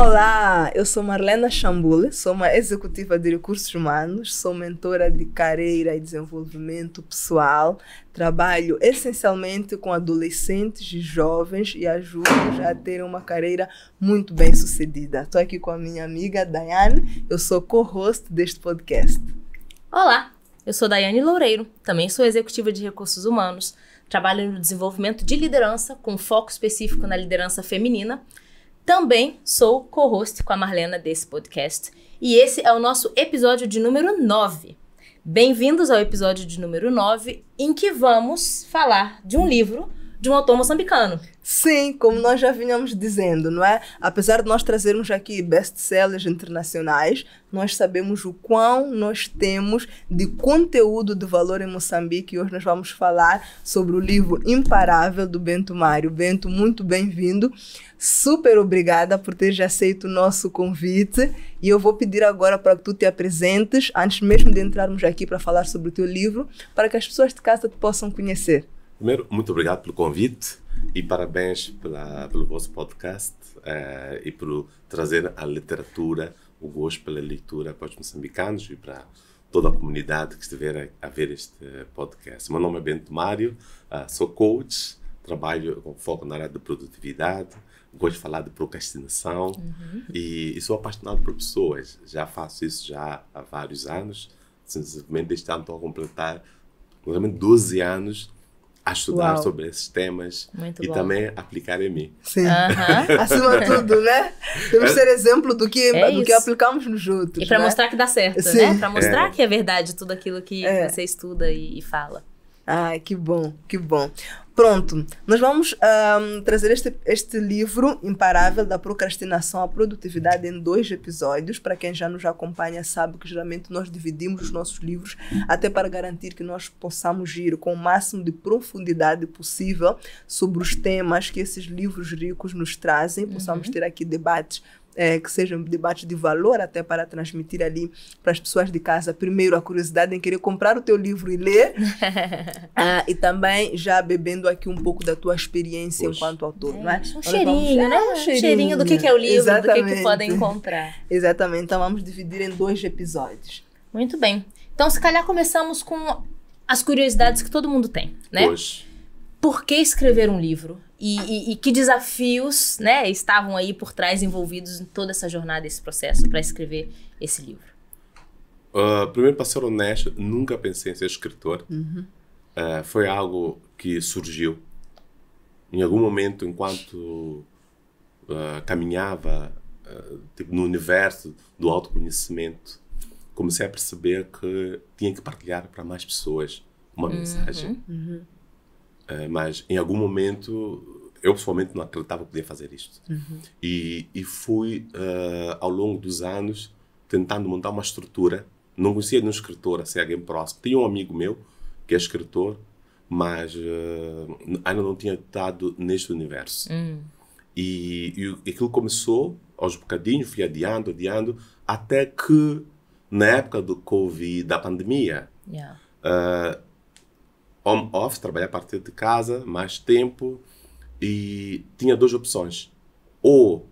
Olá, eu sou Marlena Chambule, sou uma executiva de recursos humanos, sou mentora de carreira e desenvolvimento pessoal, trabalho essencialmente com adolescentes e jovens e ajudo-os a terem uma carreira muito bem sucedida. Estou aqui com a minha amiga Daiane, eu sou co-host deste podcast. Olá, eu sou Daiane Loureiro, também sou executiva de recursos humanos, trabalho no desenvolvimento de liderança com foco específico na liderança feminina. Também sou co-host com a Marlena desse podcast e esse é o nosso episódio de número 9. Bem-vindos ao episódio de número 9, em que vamos falar de um livro de um autor moçambicano. Sim, como nós já vinhamos dizendo, não é? Apesar de nós trazermos aqui best-sellers internacionais, nós sabemos o quão nós temos de conteúdo de valor em Moçambique e hoje nós vamos falar sobre o livro Imparável do Bento Mário. Bento, muito bem-vindo. Super obrigada por teres aceito o nosso convite e eu vou pedir agora para que tu te apresentes, antes mesmo de entrarmos aqui para falar sobre o teu livro, para que as pessoas de casa te possam conhecer. Primeiro, muito obrigado pelo convite e parabéns pelo vosso podcast e por trazer a literatura, o gosto pela leitura para os moçambicanos e para toda a comunidade que estiver a ver este podcast. Meu nome é Bento Mário, sou coach, trabalho com foco na área de produtividade, gosto de falar de procrastinação e sou apaixonado por pessoas. Já faço isso já há vários anos, simplesmente este ano estou a completar 12 anos a estudar sobre esses temas e também aplicar em mim. Sim. Acima de tudo, né? Temos que ser exemplo do que aplicamos nos outros. E para mostrar que dá certo, né? Para mostrar que é verdade tudo aquilo que você estuda e fala. Ai, que bom, que bom. Pronto, nós vamos trazer este livro Imparável da Procrastinação à Produtividade em 2 episódios. Para quem já nos acompanha sabe que geralmente nós dividimos os nossos livros até para garantir que nós possamos ir com o máximo de profundidade possível sobre os temas que esses livros ricos nos trazem. Possamos ter aqui debates que sejam debates de valor até para transmitir ali para as pessoas de casa, primeiro, a curiosidade em querer comprar o teu livro e ler, e também já bebendo aqui um pouco da tua experiência enquanto autor, não é? Um cheirinho, né? Um cheirinho do que é o livro, exatamente, do que podem comprar. Exatamente, então vamos dividir em 2 episódios. Muito bem. Então, se calhar começamos com as curiosidades que todo mundo tem, né? Pois. Por que escrever um livro? E que desafios, né, estavam aí por trás envolvidos em toda essa jornada, esse processo para escrever esse livro? Primeiro, para ser honesto, nunca pensei em ser escritor. Foi algo que surgiu em algum momento enquanto caminhava no universo do autoconhecimento. Comecei a perceber que tinha que partilhar para mais pessoas uma mensagem. Mas em algum momento eu pessoalmente não acreditava que podia fazer isto. E fui ao longo dos anos tentando montar uma estrutura. Não conhecia nenhum escritor, assim, alguém próximo. Tinha um amigo meu que é escritor, mas ainda não tinha estado neste universo. E aquilo começou aos bocadinhos, fui adiando, até que na época do Covid, da pandemia, home office, trabalhar a partir de casa, mais tempo, e tinha 2 opções. Ou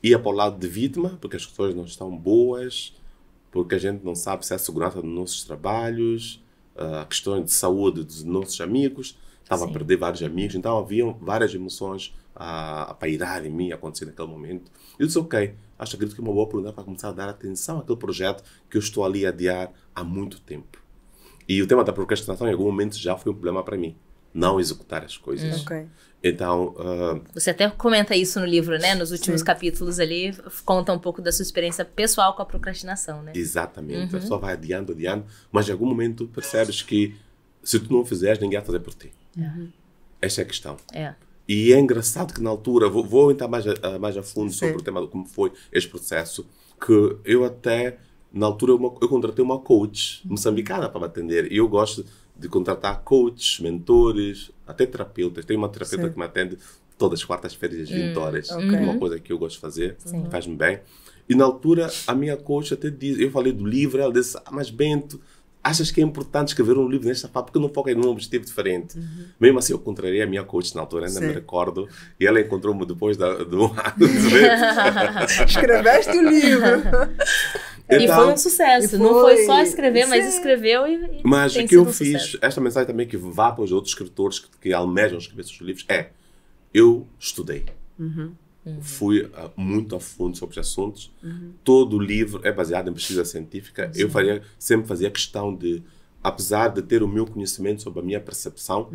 ia para o lado de vítima, porque as coisas não estão boas, porque a gente não sabe se é a segurança dos nossos trabalhos, questões de saúde dos nossos amigos, estava a perder vários amigos, então haviam várias emoções a pairar em mim, a acontecer naquele momento. Eu disse, acredito que é uma boa oportunidade para começar a dar atenção àquele projeto que eu estou ali a adiar há muito tempo. E o tema da procrastinação, em algum momento, já foi um problema para mim. Não executar as coisas. Então... Você até comenta isso no livro, né? Nos últimos capítulos ali, conta um pouco da sua experiência pessoal com a procrastinação, né? Exatamente. A pessoa vai adiando, mas em algum momento percebes que se tu não fizeres, ninguém vai fazer por ti. Esta é a questão. E é engraçado que na altura, vou entrar mais a fundo sobre o tema de como foi este processo, que eu até... Na altura, eu contratei uma coach moçambicana para me atender. E eu gosto de contratar coaches, mentores, até terapeutas. Tem uma terapeuta que me atende todas as quartas-feiras às 20 horas. É uma coisa que eu gosto de fazer, faz-me bem. E na altura, a minha coach até disse... Eu falei do livro, ela disse, mas Bento, achas que é importante escrever um livro nesta fase? Porque não foca num objetivo diferente. Mesmo assim, eu contrariei a minha coach na altura, ainda me recordo, e ela encontrou-me depois de um ano. Escreveste o livro. E foi um sucesso. Não foi só escrever, mas escreveu e mas o que eu fiz, esta mensagem também que vá para os outros escritores que almejam escrever seus livros, eu estudei. Fui muito a fundo sobre os assuntos. Todo o livro é baseado em pesquisa científica. Eu sempre fazia questão de, apesar de ter o meu conhecimento sobre a minha percepção,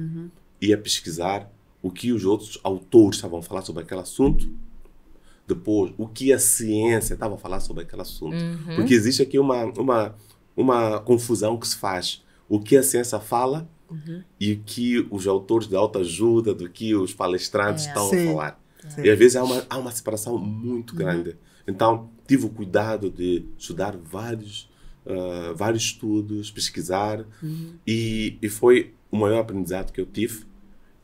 ia pesquisar o que os outros autores estavam a falar sobre aquele assunto. Depois, o que a ciência estava a falar sobre aquele assunto. Porque existe aqui uma confusão que se faz. O que a ciência fala e o que os autores de autoajuda, do que os palestrantes estão a falar. E às vezes há uma separação muito grande. Então, tive o cuidado de estudar vários estudos, pesquisar. E foi o maior aprendizado que eu tive.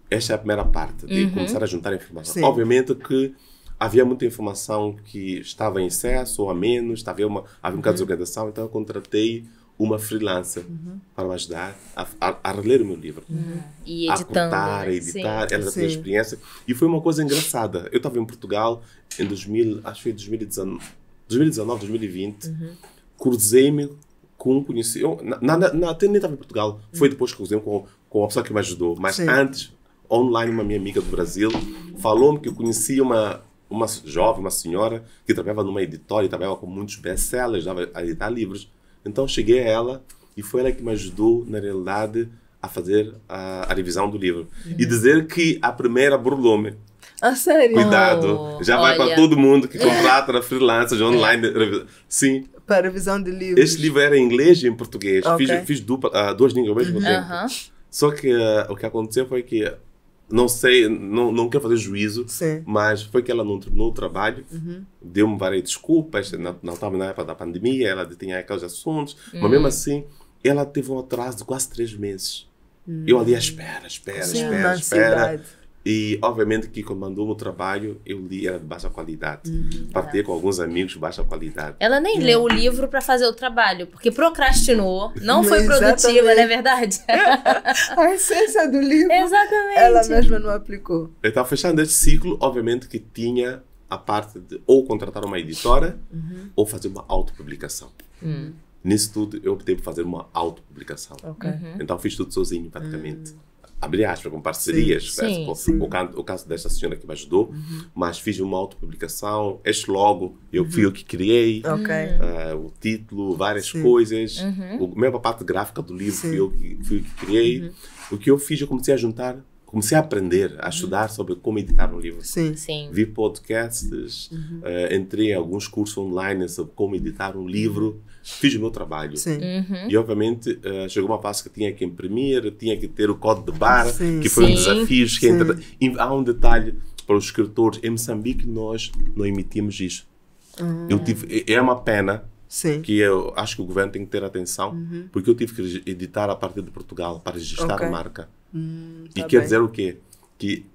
Esta é a primeira parte, de começar a juntar informação. Obviamente que havia muita informação que estava em excesso ou a menos, havia um bocado de desorganização, então eu contratei uma freelancer para me ajudar a reler o meu livro. E editando. A cortar, a editar, ela já tinha experiência. E foi uma coisa engraçada. Eu estava em Portugal em 2019, 2020, cruzei-me com um conhecido. Até nem estava em Portugal, foi depois que cruzei com uma pessoa que me ajudou. Mas antes, online, uma minha amiga do Brasil falou-me que eu conhecia uma jovem, uma senhora, que trabalhava numa editora e trabalhava com muitos best-sellers, a editar livros. Então, cheguei a ela e foi ela que me ajudou, na realidade, a fazer a revisão do livro. E dizer que a primeira burlou-me. Ah, sério? Cuidado. Já vai para todo mundo que contrata freelancers online. Sim. Para revisão de livros. Este livro era em inglês e em português. Fiz duas línguas ao mesmo tempo. Só que o que aconteceu foi que, não sei, não quero fazer juízo, mas foi que ela não terminou o trabalho, deu-me várias desculpas, não estava na época da pandemia, ela tinha aqueles assuntos, mas mesmo assim, ela teve um atraso de quase 3 meses. Eu ali espera. E, obviamente, que quando mandou-me o trabalho, eu li, era de baixa qualidade. Partilhei com alguns amigos de baixa qualidade. Ela nem leu o livro para fazer o trabalho, porque procrastinou, não foi produtiva, não é verdade? A essência do livro, exatamente, ela mesma não aplicou. Então, fechando este ciclo, obviamente que tinha a parte de ou contratar uma editora ou fazer uma autopublicação. Nisso tudo, eu optei por fazer uma autopublicação. Então, fiz tudo sozinho, praticamente. Abri aspas, com parcerias. O caso desta senhora que me ajudou, mas fiz uma autopublicação. Este logo, fui eu que criei. O título, várias coisas. A mesma parte gráfica do livro, fui eu que criei. O que eu fiz, eu comecei a juntar, comecei a aprender, a estudar sobre como editar um livro. Vi podcasts, entrei em alguns cursos online sobre como editar um livro. Fiz o meu trabalho. E, obviamente, chegou uma fase que tinha que imprimir, tinha que ter o código de barra, que foi um desafio. Há um detalhe para os escritores. Em Moçambique, nós não emitimos isso. É uma pena que eu acho que o governo tem que ter atenção, porque eu tive que editar a partir de Portugal para registrar a marca. E quer dizer o quê? Que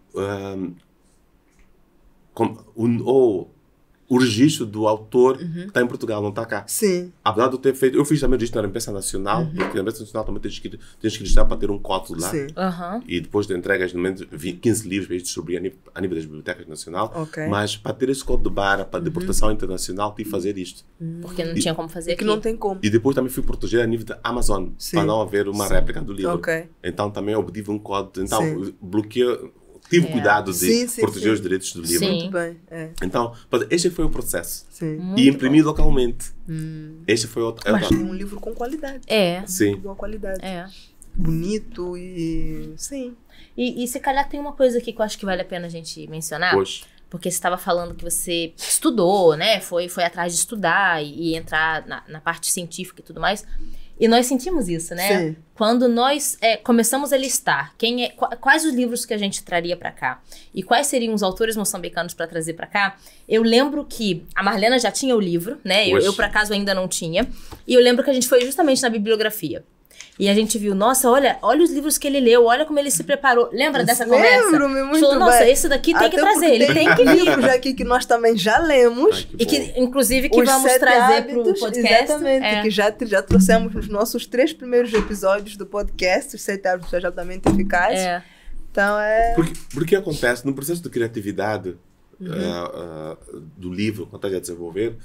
o registro do autor está em Portugal, não está cá. Apesar de eu ter feito... Eu fiz também o registro na Imprensa Nacional, porque na Imprensa Nacional também tens que registrar para ter um código lá. E depois de entregas, no momento, 15 livros para distribuir a nível das bibliotecas nacionais. Mas para ter esse código de barra, para deportação internacional, tive que fazer isto. Porque não tinha como fazer aqui. Não tem como. E depois também fui proteger a nível da Amazon, para não haver uma réplica do livro. Então também obtive um código. Então bloqueei... Tive cuidado de proteger os direitos do livro. Muito bem. Então, este foi o processo. E imprimi localmente. Este foi outro. Mas um livro com qualidade. Sim. Boa qualidade. Bonito e... Sim. E se calhar tem uma coisa aqui que eu acho que vale a pena a gente mencionar. Porque você estava falando que você estudou, né? Foi atrás de estudar e entrar na parte científica e tudo mais. E nós sentimos isso, né? Quando nós começamos a listar quais os livros que a gente traria para cá e quais seriam os autores moçambicanos para trazer para cá, eu lembro que a Marlena já tinha o livro, né? Eu por acaso ainda não tinha. E eu lembro que a gente foi justamente na bibliografia. E a gente viu, nossa, olha os livros que ele leu, olha como ele se preparou. Lembra dessa conversa? Lembro-me muito falou, nossa, bem. esse daqui tem Até que trazer, ele tem que vir. livros aqui que nós também já lemos. E que, inclusive, que Os vamos 7 trazer para o hábitos, podcast. exatamente, que já trouxemos nos nossos 3 primeiros episódios do podcast, os 7 hábitos altamente eficazes. Então, Porque acontece, no processo de criatividade do livro, quando estás a desenvolver,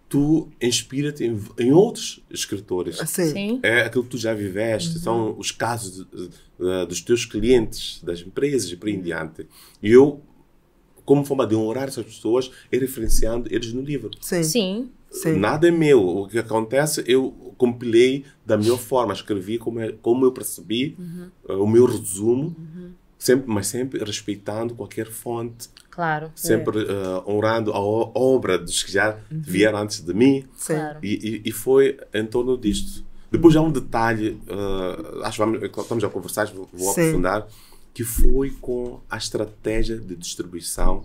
tu inspira-te em outros escritores. Sim. É aquilo que tu já viveste, são os casos dos teus clientes, das empresas e por aí em diante. E eu, como forma de honrar essas pessoas, é referenciando eles no livro. Sim. Nada é meu. O que acontece, eu compilei da melhor forma, escrevi como eu percebi, o meu resumo, mas sempre respeitando qualquer fonte. Claro. Sempre honrando a obra dos que já vieram antes de mim. Claro. E foi em torno disto. Depois há um detalhe, acho que estamos a conversar, vou aprofundar, que foi com a estratégia de distribuição,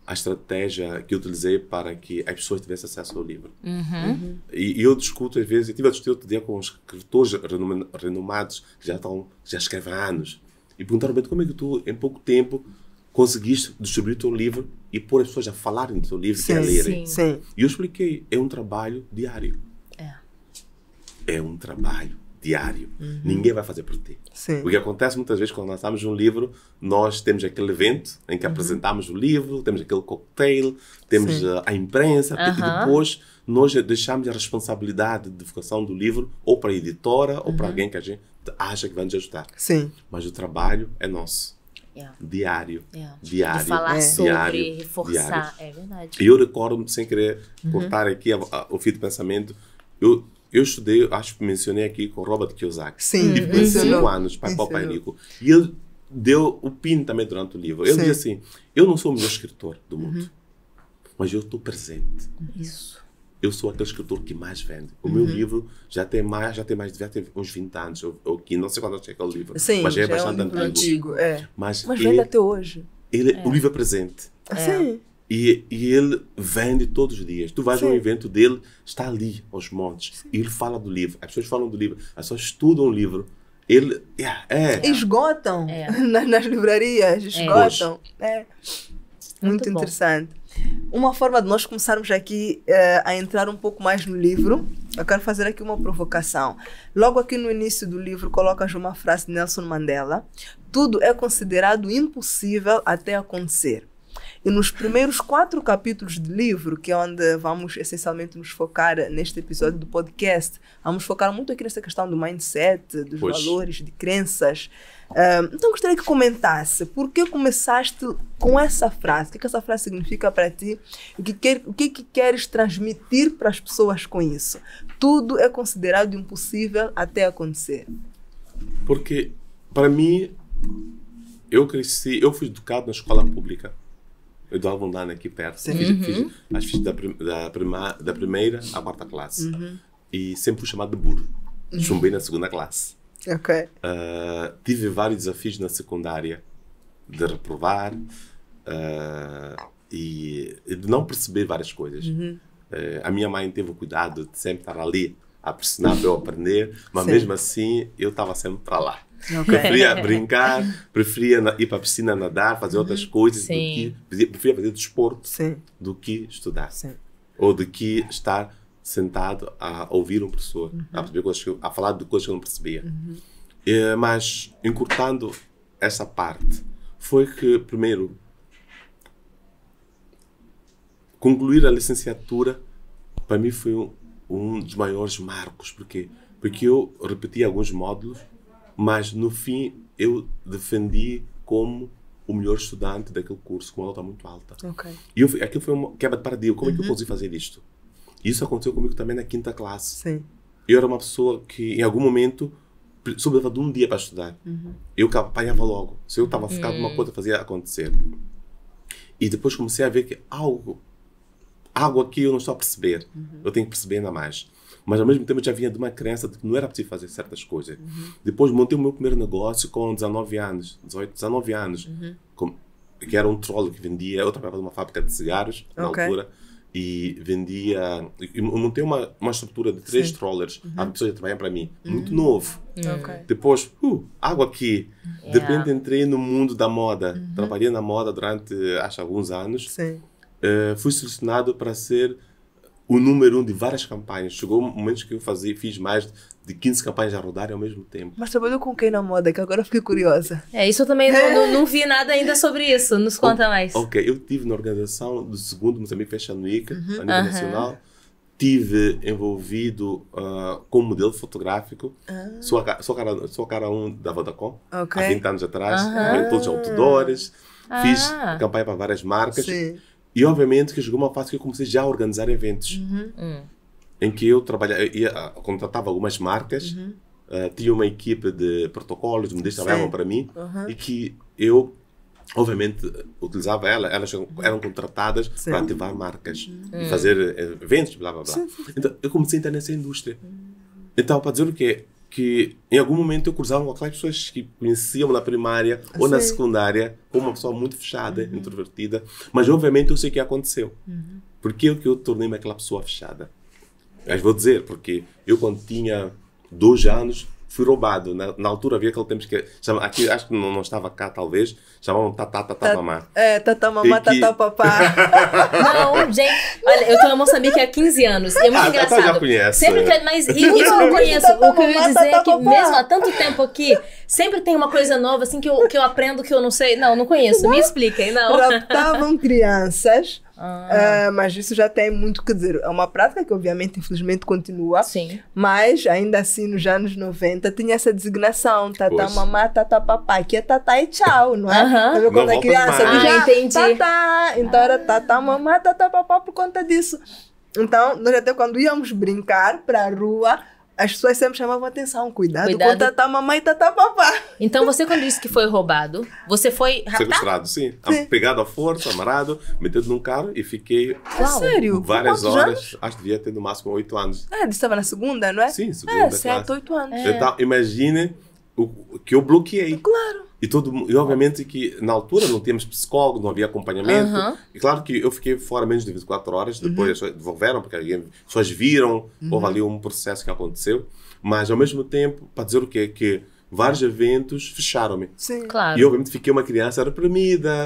a estratégia que eu utilizei para que as pessoas tivessem acesso ao livro. E eu discuto, às vezes, eu tive a discutir outro dia com os escritores renomados que já escrevem há anos, e perguntaram como é que tu, em pouco tempo, conseguiste distribuir o teu livro e pôr as pessoas a falarem do teu livro e a lerem. E eu expliquei, é um trabalho diário. É um trabalho diário. Ninguém vai fazer por ti. O que acontece muitas vezes quando lançamos um livro, nós temos aquele evento em que apresentamos o livro, temos aquele cocktail, temos a imprensa, e depois nós deixamos a responsabilidade de divulgação do livro ou para a editora ou para alguém que a gente acha que vai nos ajudar. Mas o trabalho é nosso. Diário. De falar sobre, reforçar. É verdade. E eu recordo-me, sem querer cortar aqui o fio de pensamento, eu estudei, acho que mencionei aqui com Robert Kiyosaki. Tive com 5 anos, pai rico. E ele deu o pin também durante o livro. Ele disse assim, eu não sou o melhor escritor do mundo, mas eu estou presente. Isso. Eu sou aquele escritor que mais vende. O meu livro já tem mais de uns 20 anos, ou 15, não sei quando é aquele livro. Mas já é bastante antigo. Mas vende até hoje. O livro é presente. E ele vende todos os dias. Tu vais a um evento dele, está ali, aos montes. E ele fala do livro. As pessoas falam do livro. As pessoas estudam o livro. Ele... Esgotam. Nas livrarias. Esgotam. Muito interessante. Uma forma de nós começarmos aqui a entrar um pouco mais no livro, eu quero fazer aqui uma provocação. Logo aqui no início do livro, colocas uma frase de Nelson Mandela: tudo é considerado impossível até acontecer. E nos primeiros 4 capítulos do livro, que é onde vamos essencialmente nos focar neste episódio do podcast, vamos focar muito aqui nessa questão do mindset, dos valores, de crenças. Então gostaria que comentasse por que começaste com essa frase, o que essa frase significa para ti, o que queres transmitir para as pessoas com isso. Tudo é considerado impossível até acontecer. Porque, para mim, eu fui educado na escola pública. Eu dava um ano aqui perto. Fiz da primeira à 4ª classe. E sempre fui chamado de burro. Chumbei na 2ª classe. Tive vários desafios na secundária de reprovar e de não perceber várias coisas. A minha mãe teve o cuidado de sempre estar ali a pressionar para eu aprender, mas mesmo assim eu estava sempre para lá. Preferia brincar, preferia ir para a piscina nadar, fazer outras coisas, preferia fazer desporto do que estudar. Ou do que estar sentado a ouvir um professor, a perceber a falar de coisas que eu não percebia. Mas, encurtando essa parte, foi que, primeiro, concluir a licenciatura, para mim, foi um dos maiores marcos. Porque eu repeti alguns módulos, mas, no fim, eu defendi como o melhor estudante daquele curso, com uma nota muito alta. E aquilo foi uma quebra de paradigma. Como é que eu consegui fazer isto? Isso aconteceu comigo também na 5ª classe. Eu era uma pessoa que, em algum momento, sobrava de um dia para estudar. Eu apanhava logo. Se eu estava ficado numa coisa, fazia acontecer. E depois comecei a ver que algo aqui eu não estou a perceber. Eu tenho que perceber ainda mais. Mas, ao mesmo tempo, eu já vinha de uma crença de que não era possível fazer certas coisas. Depois, montei o meu primeiro negócio com 19 anos. Que era um troll que vendia. Eu trabalhava numa fábrica de cigarros, na altura. e vendia... Eu montei uma estrutura de 3 strollers. A pessoa já trabalha para mim. Muito novo. Depois, água aqui. De repente entrei no mundo da moda. Trabalhei na moda durante, acho, alguns anos. Sim. Fui selecionado para ser o número 1 de várias campanhas. Chegou um momento que eu fiz mais de 15 campanhas a rodar ao mesmo tempo. Mas trabalhou com quem na moda? Que agora eu fiquei curiosa. Isso eu também não vi nada ainda sobre isso. Nos conta mais. Ok, eu estive na organização do 2º Moçambique Fashion Week, a nível nacional. Estive envolvido com modelo fotográfico. Sou a cara 1 da Vodacom, há 20 anos atrás. Todos os outdoors. Fiz campanha para várias marcas. Sim. E obviamente que chegou uma fase que eu comecei já a organizar eventos. Em que eu contratava algumas marcas, tinha uma equipe de protocolos, modelos trabalhavam para mim, e que eu, obviamente, utilizava elas eram contratadas para ativar marcas e fazer eventos, blá blá blá. Então eu comecei a entrar nessa indústria. Então, para dizer o quê? Que em algum momento eu cruzava com aquelas pessoas que conheciam na primária ou na secundária como uma pessoa muito fechada, introvertida, mas obviamente eu sei o que aconteceu. Por que eu tornei-me aquela pessoa fechada? Mas vou dizer, porque eu quando tinha 12 anos fui roubado. Na altura havia aquele tempo que aqui acho que não estava cá talvez, chamavam tatá mamá. Tatá mamá, tatá papá. Não, gente, olha, eu estou em Moçambique há 15 anos e é muito engraçado. Já conhece. Sempre que, mas isso eu não conheço. O que eu ia dizer é que mesmo há tanto tempo aqui, sempre tem uma coisa nova assim que eu aprendo que eu não sei. Não conheço. Me expliquem, não. Raptavam crianças. Mas isso já tem muito que dizer. É uma prática que, obviamente, infelizmente continua. Sim. Mas, ainda assim, nos anos 90, tinha essa designação: tatá mamá, tatá papá, que é tatá e tchau, não é? Quando a criança diz, tatá. Então era tatá mamá, tatá papá por conta disso. Então, nós até quando íamos brincar para a rua, as pessoas sempre chamavam atenção. Cuidado com tatá mamãe e tatá papá. Então, você quando disse que foi roubado, você foi raptado? Sequestrado, sim. Pegado à força, amarrado, metido num carro e fiquei sério? várias horas. Acho que devia ter no máximo 8 anos. Estava na segunda, não é? Sim, segunda. 7, 8 anos. Então, imagine o que eu bloqueei. Claro. E obviamente que na altura não tínhamos psicólogo, não havia acompanhamento. E claro que eu fiquei fora menos de 24 horas, depois as pessoas devolveram, porque as pessoas viram, houve ali um processo que aconteceu. Mas ao mesmo tempo, para dizer o quê? Que vários eventos fecharam-me. Sim. Claro. E obviamente fiquei uma criança reprimida.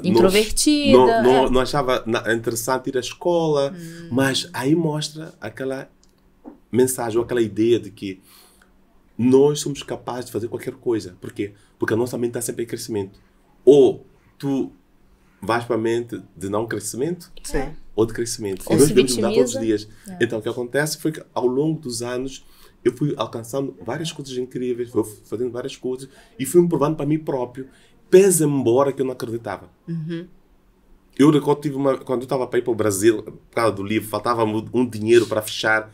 Introvertida. Não achava interessante ir à escola. Mas aí mostra aquela mensagem, ou aquela ideia de que nós somos capazes de fazer qualquer coisa. Por quê? Porque a nossa mente está sempre em crescimento. Ou tu vais para a mente de não crescimento, ou de crescimento. Ou e nós se devemos mudar todos os vitimiza. dias. Então, o que acontece foi que ao longo dos anos eu fui alcançando várias coisas incríveis, fui fazendo várias coisas e fui me provando para mim próprio, pese embora que eu não acreditava. Eu recordo, quando eu estava para ir para o Brasil, por causa do livro, faltava um dinheiro para fechar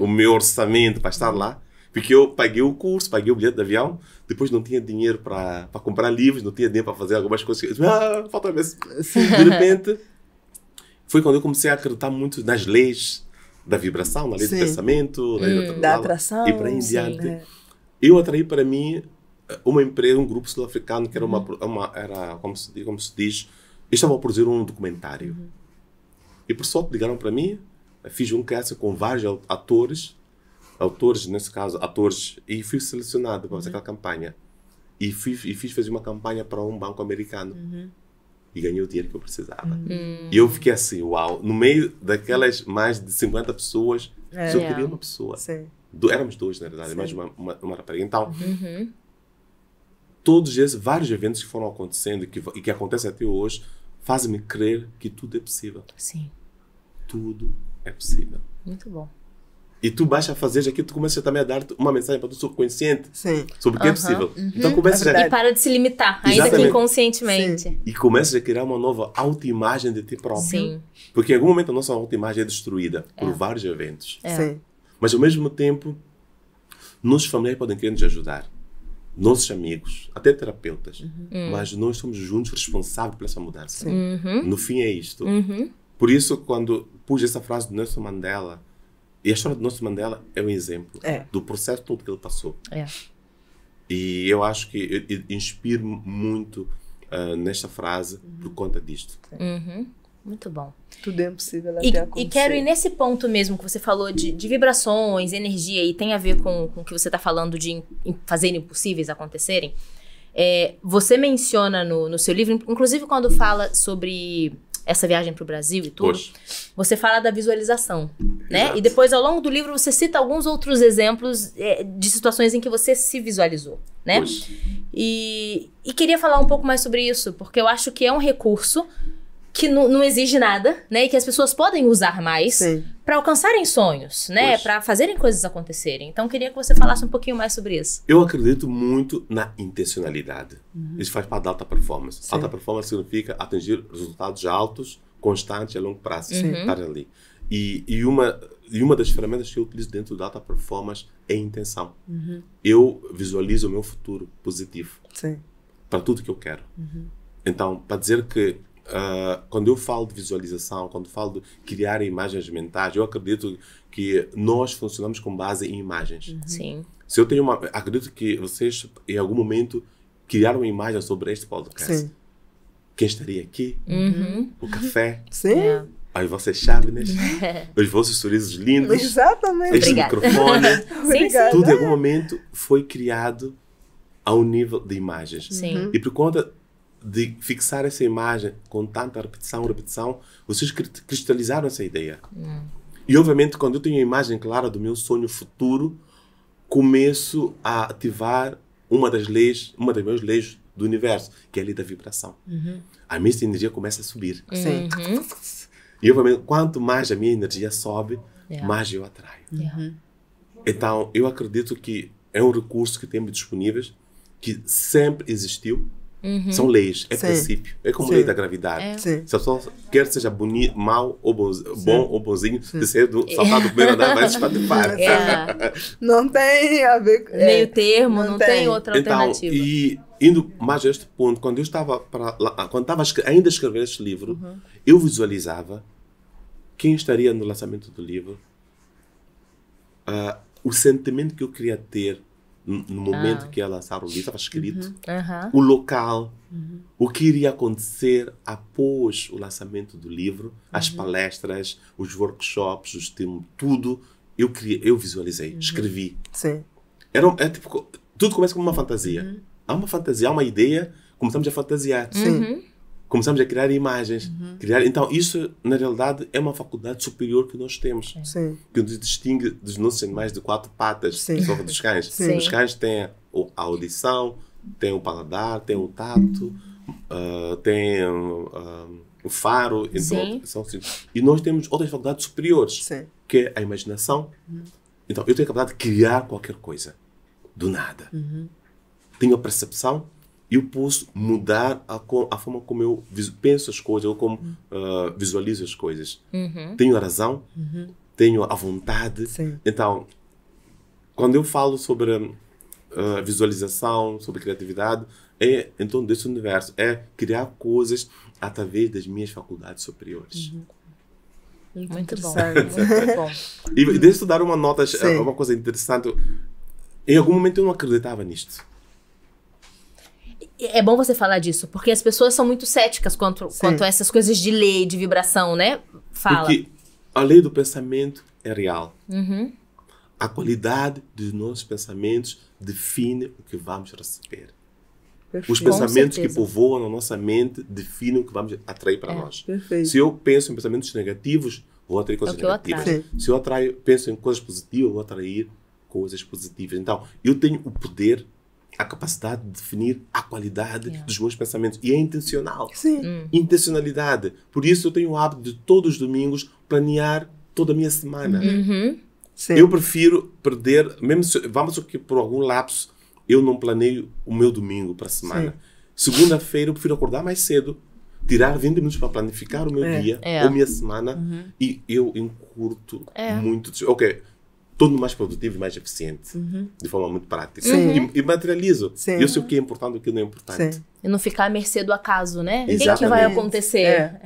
o meu orçamento para estar lá. Porque eu paguei o curso, paguei o bilhete de avião, depois não tinha dinheiro para comprar livros, não tinha dinheiro para fazer algumas coisas. Falta mesmo. De repente, foi quando eu comecei a acreditar muito nas leis da vibração, na lei do pensamento, da atração. E para aí em diante. Eu atraí para mim uma empresa, um grupo sul-africano que era era como se diz, eles estavam a produzir um documentário. E por sorte ligaram para mim, fiz um cast com vários autores, nesse caso, atores, e fui selecionado para fazer aquela campanha. E fiz fazer uma campanha para um banco americano. E ganhei o dinheiro que eu precisava. E eu fiquei assim, uau, no meio daquelas mais de 50 pessoas, só queria uma pessoa. Éramos 2, na verdade, mais uma rapariga. Então, todos esses vários eventos que foram acontecendo e que acontecem até hoje, fazem-me crer que tudo é possível. Sim. Tudo é possível. Muito bom. E tu vais a fazer aqui, tu começas também a dar uma mensagem para o teu subconsciente sobre o que é possível. Então começas E para de se limitar, ainda que inconscientemente. E começas a criar uma nova autoimagem de ti próprio. Sim. Porque em algum momento a nossa autoimagem é destruída por vários eventos. Mas ao mesmo tempo, nossos familiares podem querer nos ajudar. Nossos amigos, até terapeutas. Mas nós somos juntos responsáveis por essa mudança. No fim é isto. Por isso, quando pus essa frase do Nelson Mandela, e a história do Nelson Mandela é um exemplo do processo todo que ele passou. E eu acho que eu inspiro muito nesta frase por conta disto. Muito bom. Tudo é possível até acontecer. E quero ir nesse ponto mesmo que você falou de vibrações, energia, e tem a ver com o que você está falando de fazer impossíveis acontecerem. Você menciona no seu livro, inclusive quando fala sobre essa viagem para o Brasil e tudo, você fala da visualização, né? Exato. E depois, ao longo do livro, você cita alguns outros exemplos de situações em que você se visualizou, né? E queria falar um pouco mais sobre isso, porque eu acho que é um recurso que não exige nada, né? E que as pessoas podem usar mais para alcançarem sonhos, né? Para fazerem coisas acontecerem. Então, queria que você falasse um pouquinho mais sobre isso. Eu acredito muito na intencionalidade. Isso faz parte da alta performance. Sim. Alta performance significa atingir resultados altos, constantes e a longo prazo. Estar ali. E uma das ferramentas que eu utilizo dentro da alta performance é a intenção. Eu visualizo o meu futuro positivo para tudo que eu quero. Então, para dizer que quando eu falo de visualização, quando falo de criar imagens mentais, eu acredito que nós funcionamos com base em imagens. Sim. Se eu tenho acredito que vocês, em algum momento, criaram uma imagem sobre este podcast. Quem estaria aqui? O café? As vossas chávenas? Os vossos sorrisos lindos? Exatamente. Este microfone? Obrigada. Tudo, em algum momento, foi criado ao nível de imagens. Sim. E por conta de fixar essa imagem com tanta repetição, vocês cristalizaram essa ideia. E, obviamente, quando eu tenho a imagem clara do meu sonho futuro, começo a ativar uma das minhas leis do universo, que é a lei da vibração. A minha energia começa a subir. E, obviamente, quanto mais a minha energia sobe, mais eu atraio. Então, eu acredito que é um recurso que temos disponíveis, que sempre existiu. São leis, é princípio. É como a lei da gravidade. Se a pessoa quer seja bonito, mau ou bom ou bonzinho, de ser saltar do primeiro andar, vai se espatifar. Não tem a ver com... Meio termo, não tem outra alternativa. Então, e indo mais a este ponto, quando eu estava ainda a escrever este livro, eu visualizava quem estaria no lançamento do livro, o sentimento que eu queria ter no momento que ia lançar o livro, estava escrito, o local, o que iria acontecer após o lançamento do livro, as palestras, os workshops, os temas, tudo, eu visualizei, escrevi. Tipo, tudo começa como uma fantasia. Há uma fantasia, há uma ideia, começamos a fantasiar. Começamos a criar imagens. Então, isso, na realidade, é uma faculdade superior que nós temos. Que nos distingue dos nossos animais de 4 patas, que são dos cães. Os cães têm a audição, têm o paladar, têm o tato, têm o faro. E nós temos outras faculdades superiores, que é a imaginação. Então, eu tenho a capacidade de criar qualquer coisa, do nada. Tenho a percepção. Eu posso mudar a forma como eu penso as coisas, ou como visualizo as coisas. Tenho a razão, tenho a vontade. Então, quando eu falo sobre visualização, sobre criatividade, é em torno desse universo. É criar coisas através das minhas faculdades superiores. Muito bom. Muito bom. E deixa eu dar uma nota, uma coisa interessante. Em algum momento eu não acreditava nisto. É bom você falar disso, porque as pessoas são muito céticas quanto a essas coisas de lei, de vibração, né? Fala. Porque a lei do pensamento é real. A qualidade dos nossos pensamentos define o que vamos receber. Os pensamentos que povoam a nossa mente definem o que vamos atrair para nós. Se eu penso em pensamentos negativos, vou atrair coisas negativas. Se eu penso em coisas positivas, vou atrair coisas positivas. Então, eu tenho o poder, a capacidade de definir a qualidade dos meus pensamentos. E é intencional. Intencionalidade. Por isso eu tenho o hábito de todos os domingos planear toda a minha semana. Eu prefiro perder, mesmo se, vamos supor que por algum lapso eu não planeio o meu domingo para a semana. Segunda-feira eu prefiro acordar mais cedo, tirar 20 minutos para planificar o meu dia ou minha semana e eu encurto muito. Torno mais produtivo e mais eficiente. De forma muito prática. E materializo. Eu sei o que é importante e o que não é importante. E não ficar à mercê do acaso, né? O que vai acontecer?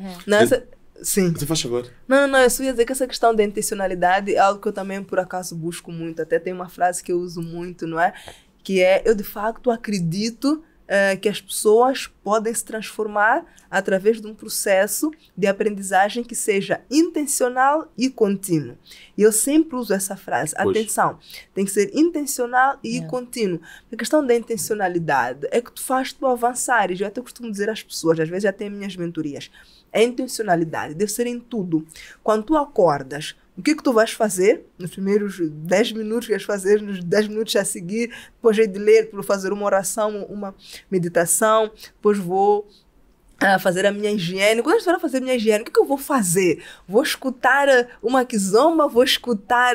Você faz favor. Não, eu só ia dizer que essa questão da intencionalidade é algo que eu também, por acaso, busco muito. Até tem uma frase que eu uso muito, não é? Que é, eu de facto acredito que as pessoas podem se transformar através de um processo de aprendizagem que seja intencional e contínuo. E eu sempre uso essa frase. Pois. Atenção, tem que ser intencional e contínuo. A questão da intencionalidade é que tu faz tu avançar. E eu até costumo dizer às pessoas, às vezes já tenho minhas mentorias, a intencionalidade deve ser em tudo. Quando tu acordas, o que tu vais fazer nos primeiros 10 minutos, que vais fazer nos 10 minutos a seguir, depois de ler, vou fazer uma oração, uma meditação, depois vou fazer a minha higiene. Quando eu estiver a fazer a minha higiene, o que eu vou fazer? Vou escutar uma kizomba, vou escutar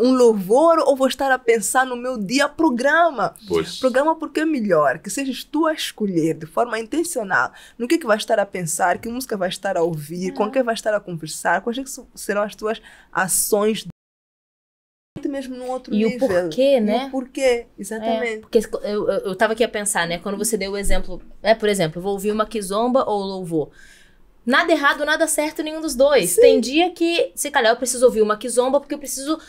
um louvor, ou vou estar a pensar no meu dia? Programa. Pois. Programa porque é melhor, que sejas tu a escolher de forma intencional no que vai estar a pensar, que música vai estar a ouvir, com quem vai estar a conversar, quais é que serão as tuas ações mesmo num outro nível. E o porquê, né? E o porquê, exatamente. Porque eu tava aqui a pensar, né? Quando você deu o exemplo, por exemplo, eu vou ouvir uma kizomba ou louvor. Nada errado, nada certo, nenhum dos dois. Sim. Tem dia que, se calhar, eu preciso ouvir uma kizomba porque eu preciso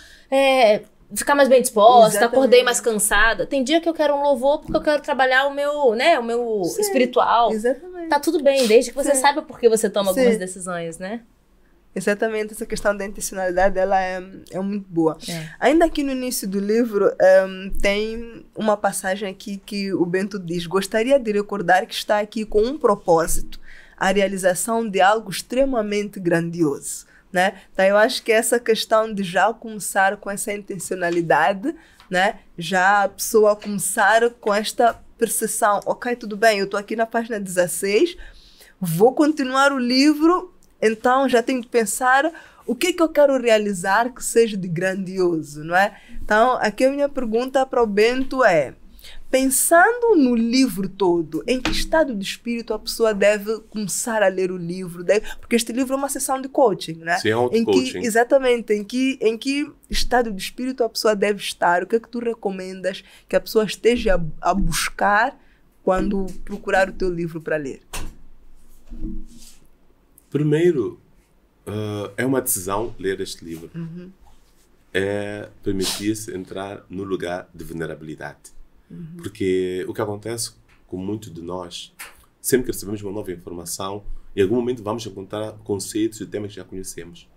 ficar mais bem disposta, exatamente. Acordei mais cansada. Tem dia que eu quero um louvor porque eu quero trabalhar o meu sim, espiritual. Exatamente. Tá tudo bem, desde que você sim, saiba por que você toma sim, algumas decisões, né? Exatamente, essa questão da intencionalidade, ela é muito boa. Ainda aqui no início do livro, tem uma passagem aqui que o Bento diz: gostaria de recordar que está aqui com um propósito, a realização de algo extremamente grandioso. Né? Então, eu acho que essa questão de já começar com essa intencionalidade, né? Já a pessoa começar com esta percepção, ok, tudo bem, eu estou aqui na página 16, vou continuar o livro. Então, já tenho que pensar o que eu quero realizar que seja de grandioso, não é? Então, aqui a minha pergunta para o Bento é, pensando no livro todo, em que estado de espírito a pessoa deve começar a ler o livro? Porque este livro é uma sessão de coaching, né? Sim, auto-coaching. Exatamente, em que estado de espírito a pessoa deve estar? O que é que tu recomendas que a pessoa esteja a buscar quando procurar o teu livro para ler? Primeiro, é uma decisão ler este livro. É permitir-se entrar no lugar de vulnerabilidade. Porque o que acontece com muitos de nós, sempre que recebemos uma nova informação, em algum momento vamos encontrar conceitos e temas que já conhecemos.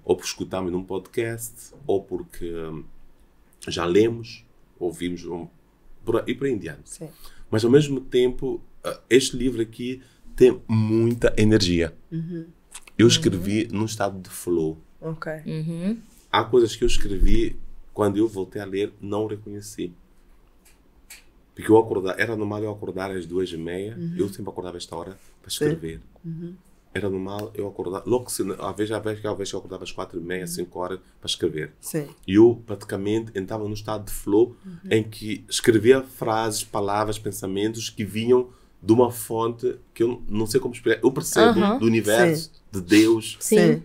Ou porque escutamos num podcast, ou porque já lemos, ouvimos, e por aí em diante. Sim. Mas, ao mesmo tempo, este livro aqui tem muita energia. Eu escrevi num estado de flow. Okay. Há coisas que eu escrevi, quando eu voltei a ler, não reconheci. Porque era normal eu acordar às 2h30, eu sempre acordava esta hora para escrever. Era normal eu acordar, logo às vezes eu acordava às 4h30, 5h para escrever. Sim. E eu praticamente entrava num estado de flow em que escrevia frases, palavras, pensamentos que vinham de uma fonte que eu não sei como explicar. Eu percebo do universo, de Deus. Sim.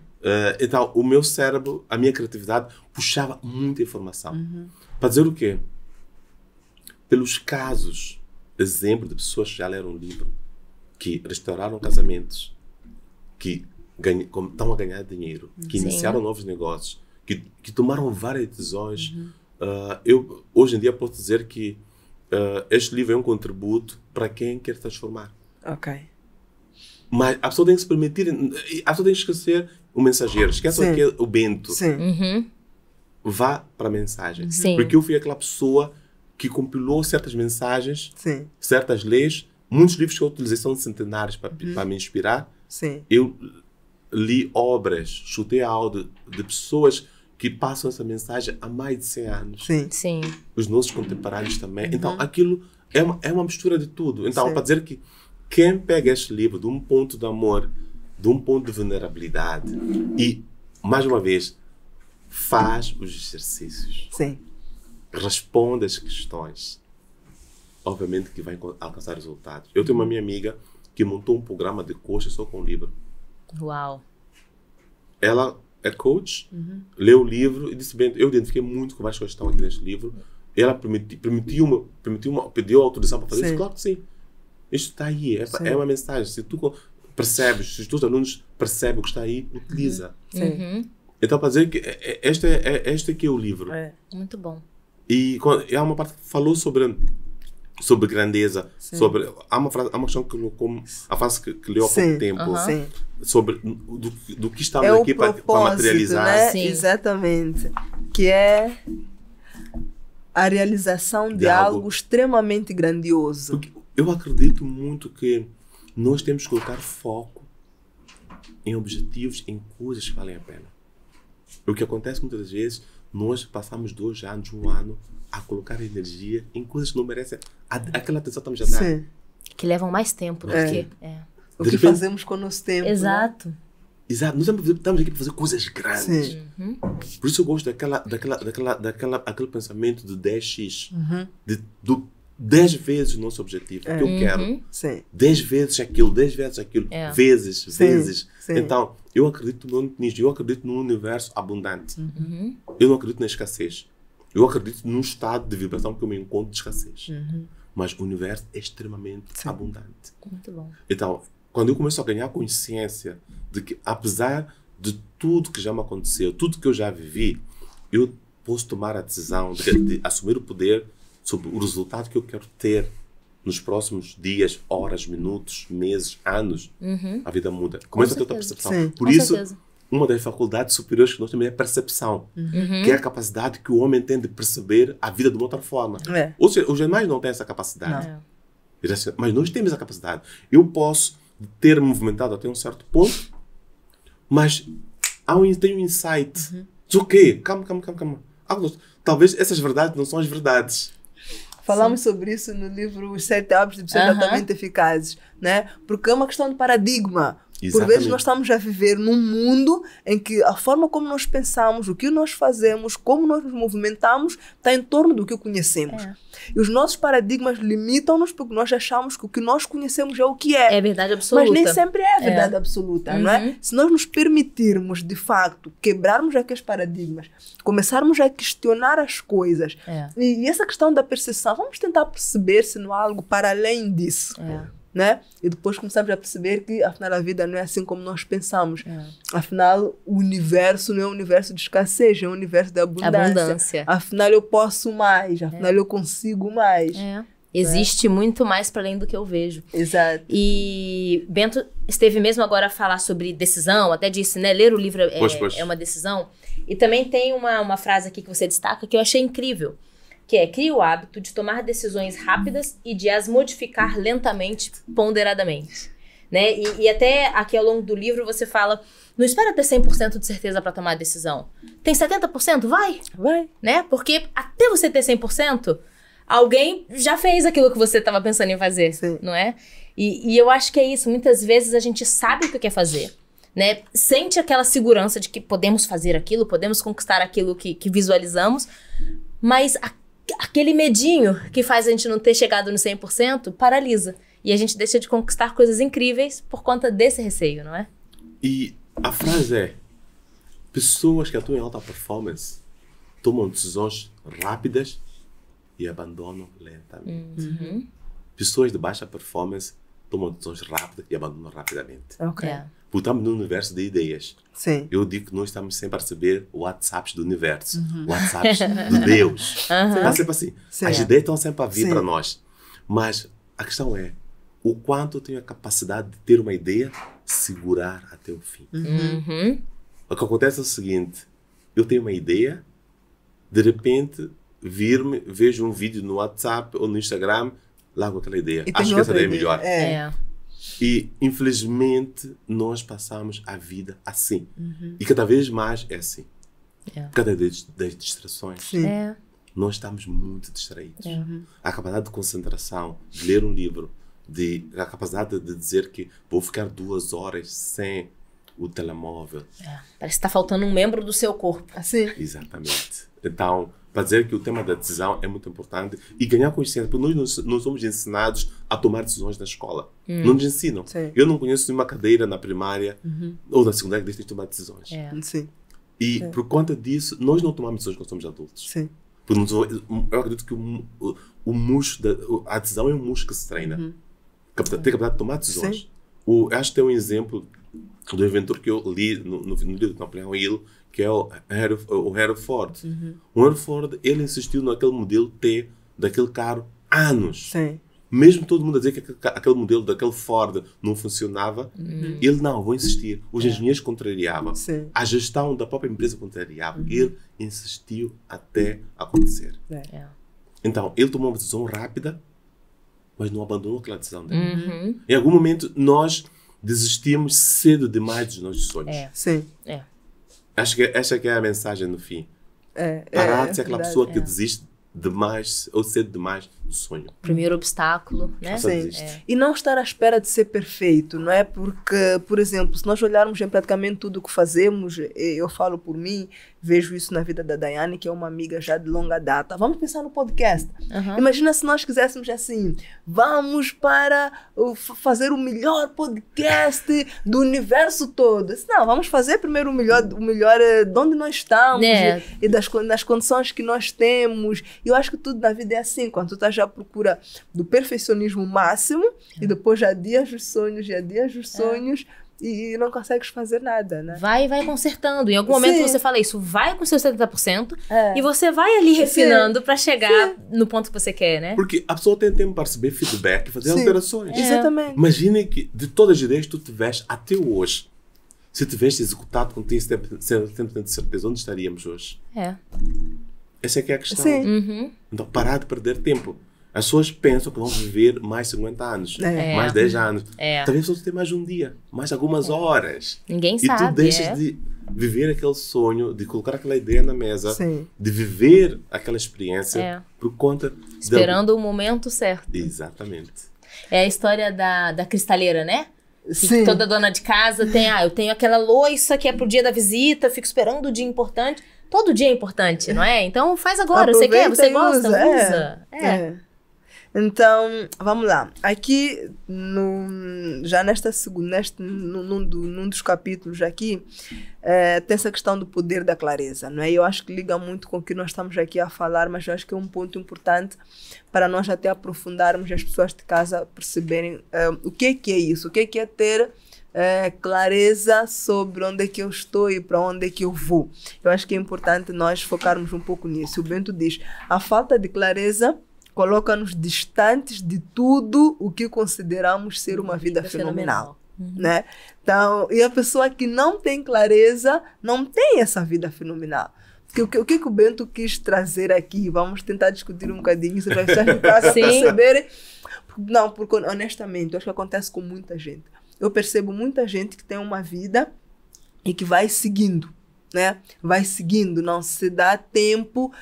Então, o meu cérebro, a minha criatividade, puxava muita informação. Para dizer o quê? Pelos casos, exemplo de pessoas que já leram um livro, que restauraram casamentos, que estão a ganhar dinheiro, que iniciaram novos negócios, que tomaram várias decisões. Eu, hoje em dia, posso dizer que este livro é um contributo para quem quer transformar. Ok. Mas a pessoa tem que se permitir, a pessoa tem que esquecer o mensageiro, esquece o Bento. Sim. Vá para a mensagem. Sim. Porque eu fui aquela pessoa que compilou certas mensagens, Sim. certas leis, muitos livros que eu utilizei são centenários para me inspirar. Sim. Eu li obras, chutei a aula de pessoas que passam essa mensagem há mais de 100 anos. Sim. Os nossos contemporâneos também. Então, aquilo é uma mistura de tudo. Então, para dizer que quem pega este livro de um ponto de amor, de um ponto de vulnerabilidade e, mais uma vez, faz os exercícios. Sim. Responde as questões. Obviamente que vai alcançar resultados. Eu tenho uma minha amiga que montou um programa de coach só com o livro. Uau! Ela é coach, leu o livro e disse, bem, eu identifiquei muito com várias coisas que estão aqui neste livro. Ela pediu autorização para fazer isso. Claro que sim. Isto está aí, é uma mensagem. Se tu percebes, se os teus alunos percebem o que está aí, utiliza. Então, para dizer que este aqui é o livro. Muito bom. E há uma parte que falou sobre sobre grandeza, Sim. sobre... Há uma questão que colocou, a frase que leu há Sim. pouco tempo, Sim. sobre do que estamos É o aqui para propósito, materializar. né? Sim. Exatamente. Que é a realização de algo extremamente grandioso. Porque eu acredito muito que nós temos que colocar foco em objetivos, em coisas que valem a pena. O que acontece muitas vezes, nós passamos 2 anos, 1 ano, a colocar energia em coisas que não merecem aquela atenção que estamos a dar. Sim. Que levam mais tempo do É. que... O De que repente- fazemos com o nosso tempo. Né? Exato. Exato, nós estamos aqui para fazer coisas grandes. Sim. Por isso eu gosto daquele pensamento de 10x, do 10 vezes o nosso objetivo, o que eu quero. Sim. 10 vezes aquilo, 10 vezes aquilo, É. vezes. Sim. Então, eu acredito muito nisto, eu acredito num universo abundante. Eu não acredito na escassez. Eu acredito num estado de vibração que eu me encontro de escassez. Mas o universo é extremamente abundante. Muito bom. Então, quando eu começo a ganhar consciência de que, apesar de tudo que já me aconteceu, tudo que eu já vivi, eu posso tomar a decisão de assumir o poder sobre o resultado que eu quero ter nos próximos dias, horas, minutos, meses, anos. A vida muda. Começa a ter outra percepção. Sim. Por Com isso, certeza. uma das faculdades superiores que nós temos é a percepção, que é a capacidade que o homem tem de perceber a vida de uma outra forma. É. Ou seja, os animais não têm essa capacidade. Não. Mas nós temos a capacidade. Eu posso ter movimentado até um certo ponto, mas tenho um insight. Diz o quê? Calma. Talvez essas verdades não são as verdades. Falamos sobre isso no livro Os 7 Hábitos de Pessoas Altamente Eficazes, né? Porque é uma questão de paradigma. Por Exatamente. vezes nós estamos a viver num mundo em que a forma como nós pensamos, o que nós fazemos, como nós nos movimentamos, está em torno do que conhecemos. E os nossos paradigmas limitam-nos porque nós achamos que o que nós conhecemos é o que é. É verdade absoluta. Mas nem sempre é a verdade absoluta, não é? Se nós nos permitirmos, de facto, quebrarmos aqueles paradigmas, começarmos a questionar as coisas, e essa questão da percepção, vamos tentar perceber se não há algo para além disso. Né? E depois começamos a perceber que, afinal, a vida não é assim como nós pensamos. Afinal, o universo não é um universo de escassez, é um universo de abundância. Afinal, eu posso mais, afinal, eu consigo mais. Existe muito mais para além do que eu vejo. Exato. E Bento esteve mesmo agora a falar sobre decisão, até disse, né? Ler o livro Pois. é uma decisão. E também tem uma frase aqui que você destaca que eu achei incrível, que é: crie o hábito de tomar decisões rápidas e de as modificar lentamente, ponderadamente. Né? E até aqui ao longo do livro você fala, não espera ter 100% de certeza para tomar a decisão. Tem 70%? Vai! Né? Porque até você ter 100%, alguém já fez aquilo que você estava pensando em fazer, não é? E eu acho que é isso. Muitas vezes a gente sabe o que quer fazer, né? Sente aquela segurança de que podemos fazer aquilo, podemos conquistar aquilo que visualizamos, mas aquele medinho que faz a gente não ter chegado no 100% paralisa. E a gente deixa de conquistar coisas incríveis por conta desse receio, não é? E a frase é: pessoas que atuam em alta performance tomam decisões rápidas e abandonam lentamente. Pessoas de baixa performance tomam decisões rápidas e abandonam rapidamente. Ok. Porque estamos num universo de ideias. Sim. Eu digo que nós estamos sempre a receber WhatsApps do universo, WhatsApps de Deus. Está sempre assim. Sim. As ideias estão sempre a vir Sim. para nós. Mas a questão é, o quanto eu tenho a capacidade de ter uma ideia, segurar até o fim. O que acontece é o seguinte: eu tenho uma ideia, de repente vejo um vídeo no WhatsApp ou no Instagram, largo aquela ideia. E Acho tem que essa outra ideia é melhor. E, infelizmente, nós passamos a vida assim. E cada vez mais é assim. Por causa das distrações. Sim. Nós estamos muito distraídos. A capacidade de concentração, de ler um livro, a capacidade de dizer que vou ficar 2 horas sem o telemóvel. Parece que está faltando um membro do seu corpo. Assim. Exatamente. Então, para dizer que o tema da decisão é muito importante e ganhar consciência, porque nós não somos ensinados a tomar decisões na escola. Não nos ensinam. Sim. Eu não conheço nenhuma cadeira na primária ou na secundária que diz que tomar decisões. Sim. E por conta disso, nós não tomamos decisões quando somos adultos. Sim. Porque eu acredito que a decisão é um músculo que se treina. Tem a capacidade de tomar decisões. Eu acho que tem um exemplo do inventor que eu li no livro de Napoleão Hill, que é o Henry Ford. O Henry Ford, ele insistiu naquele modelo T daquele carro anos. Sim. Mesmo todo mundo a dizer que aquele modelo daquele Ford não funcionava, ele não, vou insistir. Os engenheiros contrariavam. Sim. A gestão da própria empresa contrariava. Ele insistiu até acontecer. É. Então, ele tomou uma decisão rápida, mas não abandonou aquela decisão dele. Em algum momento, nós desistimos cedo demais dos nossos sonhos. Sim. Acho que essa que é a mensagem no fim. Parar de ser aquela pessoa que desiste demais ou cedo demais do sonho. Primeiro obstáculo, né? Sim. E não estar à espera de ser perfeito, não é? Porque, por exemplo, se nós olharmos em praticamente tudo o que fazemos, eu falo por mim, vejo isso na vida da Daiane, que é uma amiga já de longa data. Vamos pensar no podcast. Imagina se nós quiséssemos assim, vamos para fazer o melhor podcast do universo todo. Não, vamos fazer primeiro o melhor de onde nós estamos e das condições que nós temos. Eu acho que tudo na vida é assim, quando tu estás já à procura do perfeccionismo máximo e depois já adias os sonhos e não consegues fazer nada, né? Vai consertando. Em algum momento você fala isso, vai com seus 70% e você vai ali refinando para chegar no ponto que você quer, né? Porque a pessoa tem tempo para receber feedback e fazer alterações. Exatamente. Imagine que de todas as ideias que tu tiveste até hoje, se tivesse executado com 100% de certeza, onde estaríamos hoje? Essa é que é a questão. Então, parar de perder tempo. As pessoas pensam que vão viver mais 50 anos, mais 10 anos. Talvez só tenha mais um dia, mais algumas horas. Ninguém sabe. E tu deixas de viver aquele sonho, de colocar aquela ideia na mesa, de viver aquela experiência por conta... Esperando o momento certo. Exatamente. É a história da cristaleira, né? Que toda dona de casa tem, eu tenho aquela louça que é pro dia da visita, fico esperando o dia importante. Todo dia é importante, não é? Então faz agora. Você quer? Você gosta? Usa. Então, vamos lá. Aqui, já num dos capítulos aqui, tem essa questão do poder da clareza, não é? Eu acho que liga muito com o que nós estamos aqui a falar, mas eu acho que é um ponto importante para nós até aprofundarmos e as pessoas de casa perceberem o que é isso, o que é ter clareza sobre onde é que eu estou e para onde é que eu vou. Eu acho que é importante nós focarmos um pouco nisso. O Bento diz, a falta de clareza coloca-nos distantes de tudo o que consideramos ser uma vida fenomenal. Né? Então, e a pessoa que não tem clareza não tem essa vida fenomenal. O que o Bento quis trazer aqui? Vamos tentar discutir um bocadinho, você vai ficar perceberem. Não, porque honestamente, eu acho que acontece com muita gente. Eu percebo muita gente que tem uma vida e que vai seguindo, né? Vai seguindo, não se dá tempo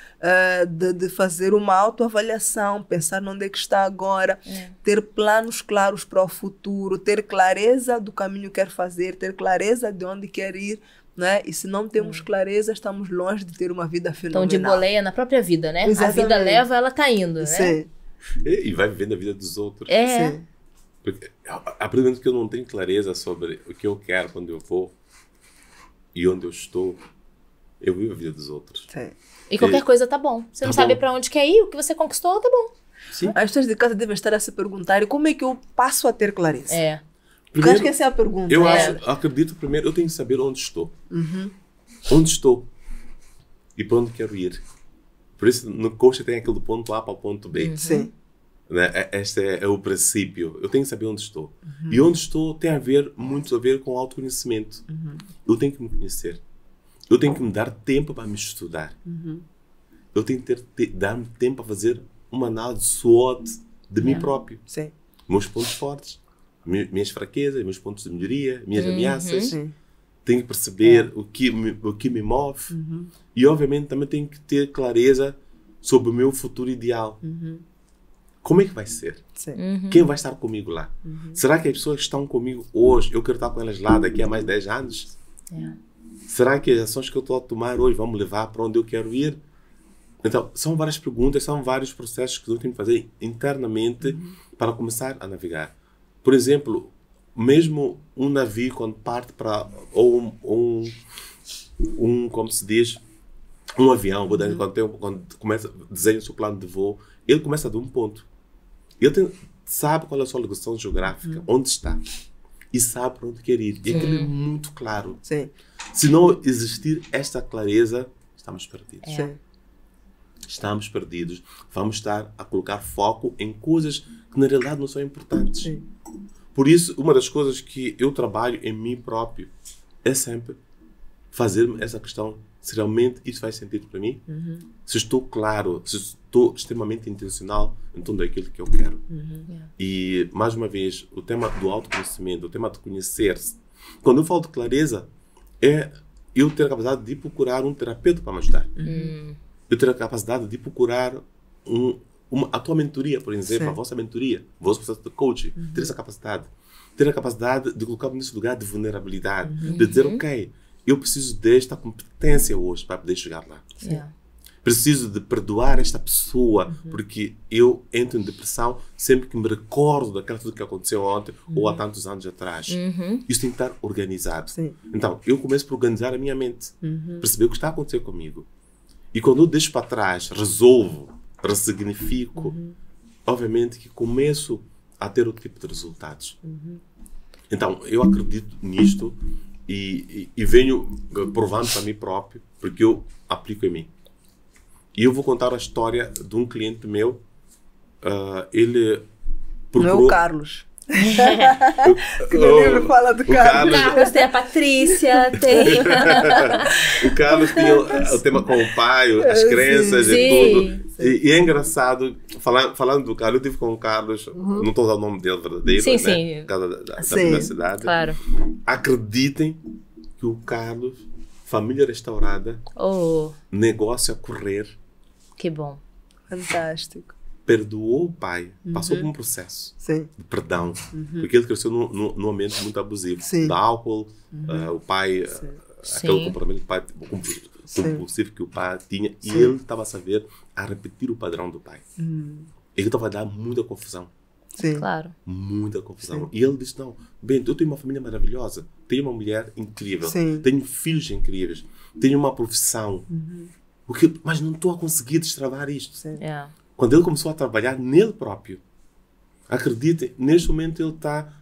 de fazer uma autoavaliação, pensar onde é que está agora, ter planos claros para o futuro, ter clareza do caminho que quer fazer, ter clareza de onde quer ir, né? E se não temos clareza, estamos longe de ter uma vida fenomenal. Então, de boleia na própria vida, né? Exatamente. A vida leva, ela tá indo, né? Sim. E vai vivendo a vida dos outros. Sim. Porque, a partir do momento que eu não tenho clareza sobre o que eu quero, onde eu vou e onde eu estou, eu vivo a vida dos outros. Sim. E qualquer coisa tá bom. Você não sabe para onde quer ir, o que você conquistou, tá bom. Sim. As pessoas de casa devem estar a se perguntar como é que eu passo a ter clareza? Primeiro, eu acho que essa é a pergunta. Eu acredito, primeiro, eu tenho que saber onde estou. Onde estou e para onde quero ir. Por isso, no coach tem aquele do ponto A para o ponto B. Sim. Né? Este é o princípio. Eu tenho que saber onde estou. E onde estou tem muito a ver com autoconhecimento. Eu tenho que me conhecer. Eu tenho que me dar tempo para me estudar. Eu tenho que dar-me tempo para fazer uma análise SWOT de mim próprio. Sim. Meus pontos fortes, minhas fraquezas, meus pontos de melhoria, minhas ameaças. Sim. Tenho que perceber o que me move. E, obviamente, também tenho que ter clareza sobre o meu futuro ideal. Como é que vai ser? Quem vai estar comigo lá? Será que as pessoas que estão comigo hoje, eu quero estar com elas lá daqui a mais 10 anos? Será que as ações que eu estou a tomar hoje vão me levar para onde eu quero ir? Então, são várias perguntas, são vários processos que eu tenho que fazer internamente para começar a navegar. Por exemplo, mesmo um navio quando parte para... ou como se diz, um avião, quando desenha o seu plano de voo, ele começa de um ponto. Ele sabe qual é a sua locação geográfica, onde está, e sabe para onde quer ir. E aquilo é muito claro. Sim. Se não existir esta clareza, estamos perdidos. Sim. estamos perdidos. Vamos estar a colocar foco em coisas que na realidade não são importantes. Sim. Por isso, uma das coisas que eu trabalho em mim próprio é sempre fazer-me essa questão. Se realmente isso faz sentido para mim, se estou claro, se estou extremamente intencional em tudo aquilo que eu quero. E, mais uma vez, o tema do autoconhecimento, o tema de conhecer-se. Quando eu falo de clareza, é eu ter a capacidade de procurar um terapeuta para me ajudar. Eu ter a capacidade de procurar a tua mentoria, por exemplo, a vossa mentoria, o vosso processo de coaching. Ter essa capacidade. Ter a capacidade de colocar-me nesse lugar de vulnerabilidade. De dizer, ok, eu preciso desta competência hoje para poder chegar lá. Preciso de perdoar esta pessoa, porque eu entro em depressão sempre que me recordo daquilo tudo que aconteceu ontem ou há tantos anos atrás. Isso tem que estar organizado. Então, eu começo por organizar a minha mente. Perceber o que está a acontecer comigo. E quando eu deixo para trás, resolvo, ressignifico, obviamente que começo a ter outro tipo de resultados. Então, eu acredito nisto e venho provando para mim próprio, porque eu aplico em mim. E eu vou contar a história de um cliente meu. Ele procurou... Não é o Carlos. Que o livro fala do Carlos. Carlos tem a Patrícia, tem... O Carlos tinha o tema com o pai, as crenças e tudo. E é engraçado, falando do Carlos, eu tive com o Carlos, não estou a usar o nome dele verdadeiro, né? Por causa da privacidade. Claro. Acreditem que o Carlos, família restaurada, negócio a correr. Que bom. Fantástico. Perdoou o pai, passou por um processo de perdão, porque ele cresceu num ambiente muito abusivo, de álcool, o pai, aquele comportamento do pai, compulsivo que o pai tinha, e ele estava a saber a repetir o padrão do pai. Ele estava a dar muita confusão. Claro. Muita confusão. E ele disse, não, Bento, eu tenho uma família maravilhosa, tenho uma mulher incrível, tenho filhos incríveis, tenho uma profissão, mas não estou a conseguir destravar isto. Quando ele começou a trabalhar nele próprio, acreditem, neste momento ele está...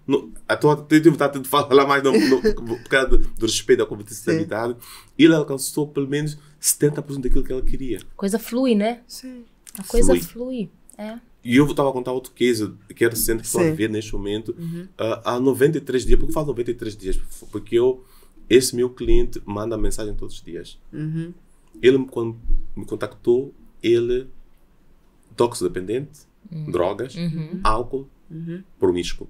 Tenho vontade de falar mais por causa do respeito à competitividade. Ele alcançou pelo menos 70% daquilo que ele queria. A coisa flui, né? Sim. A coisa flui. E eu estava a contar outro case que é recente, que estou a ver neste momento. Há 93 dias. Por que eu falo 93 dias? Porque esse meu cliente manda mensagem todos os dias. Ele, quando me contactou, ele... toxicodependente, drogas, álcool, promíscuo.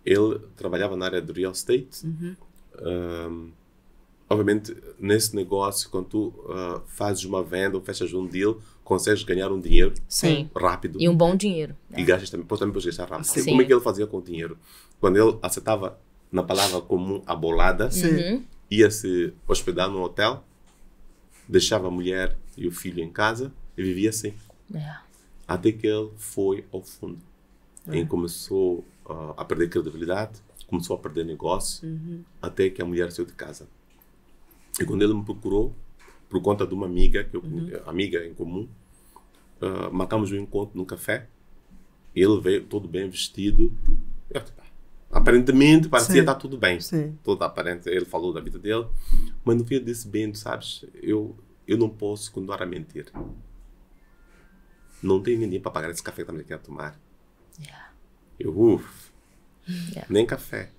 Ele trabalhava na área de real estate. Obviamente, nesse negócio, quando tu fazes uma venda ou fechas um deal, consegues ganhar um dinheiro rápido. E um bom dinheiro. E gastas também, também podes gastar rápido. Como é que ele fazia com o dinheiro? Quando ele aceitava, na palavra comum, a bolada, ia se hospedar num hotel, deixava a mulher e o filho em casa e vivia assim. Até que ele foi ao fundo. E começou a perder credibilidade, começou a perder negócio, até que a mulher saiu de casa. E quando ele me procurou, por conta de uma amiga, amiga em comum, marcamos um encontro no café. Ele veio todo bem vestido. Aparentemente parecia estar tudo bem. Tudo aparente. Ele falou da vida dele. Mas no fim ele disse, bem, sabes, eu não posso continuar a mentir. Não tem ninguém para pagar esse café que também quer tomar. Eu, nem café.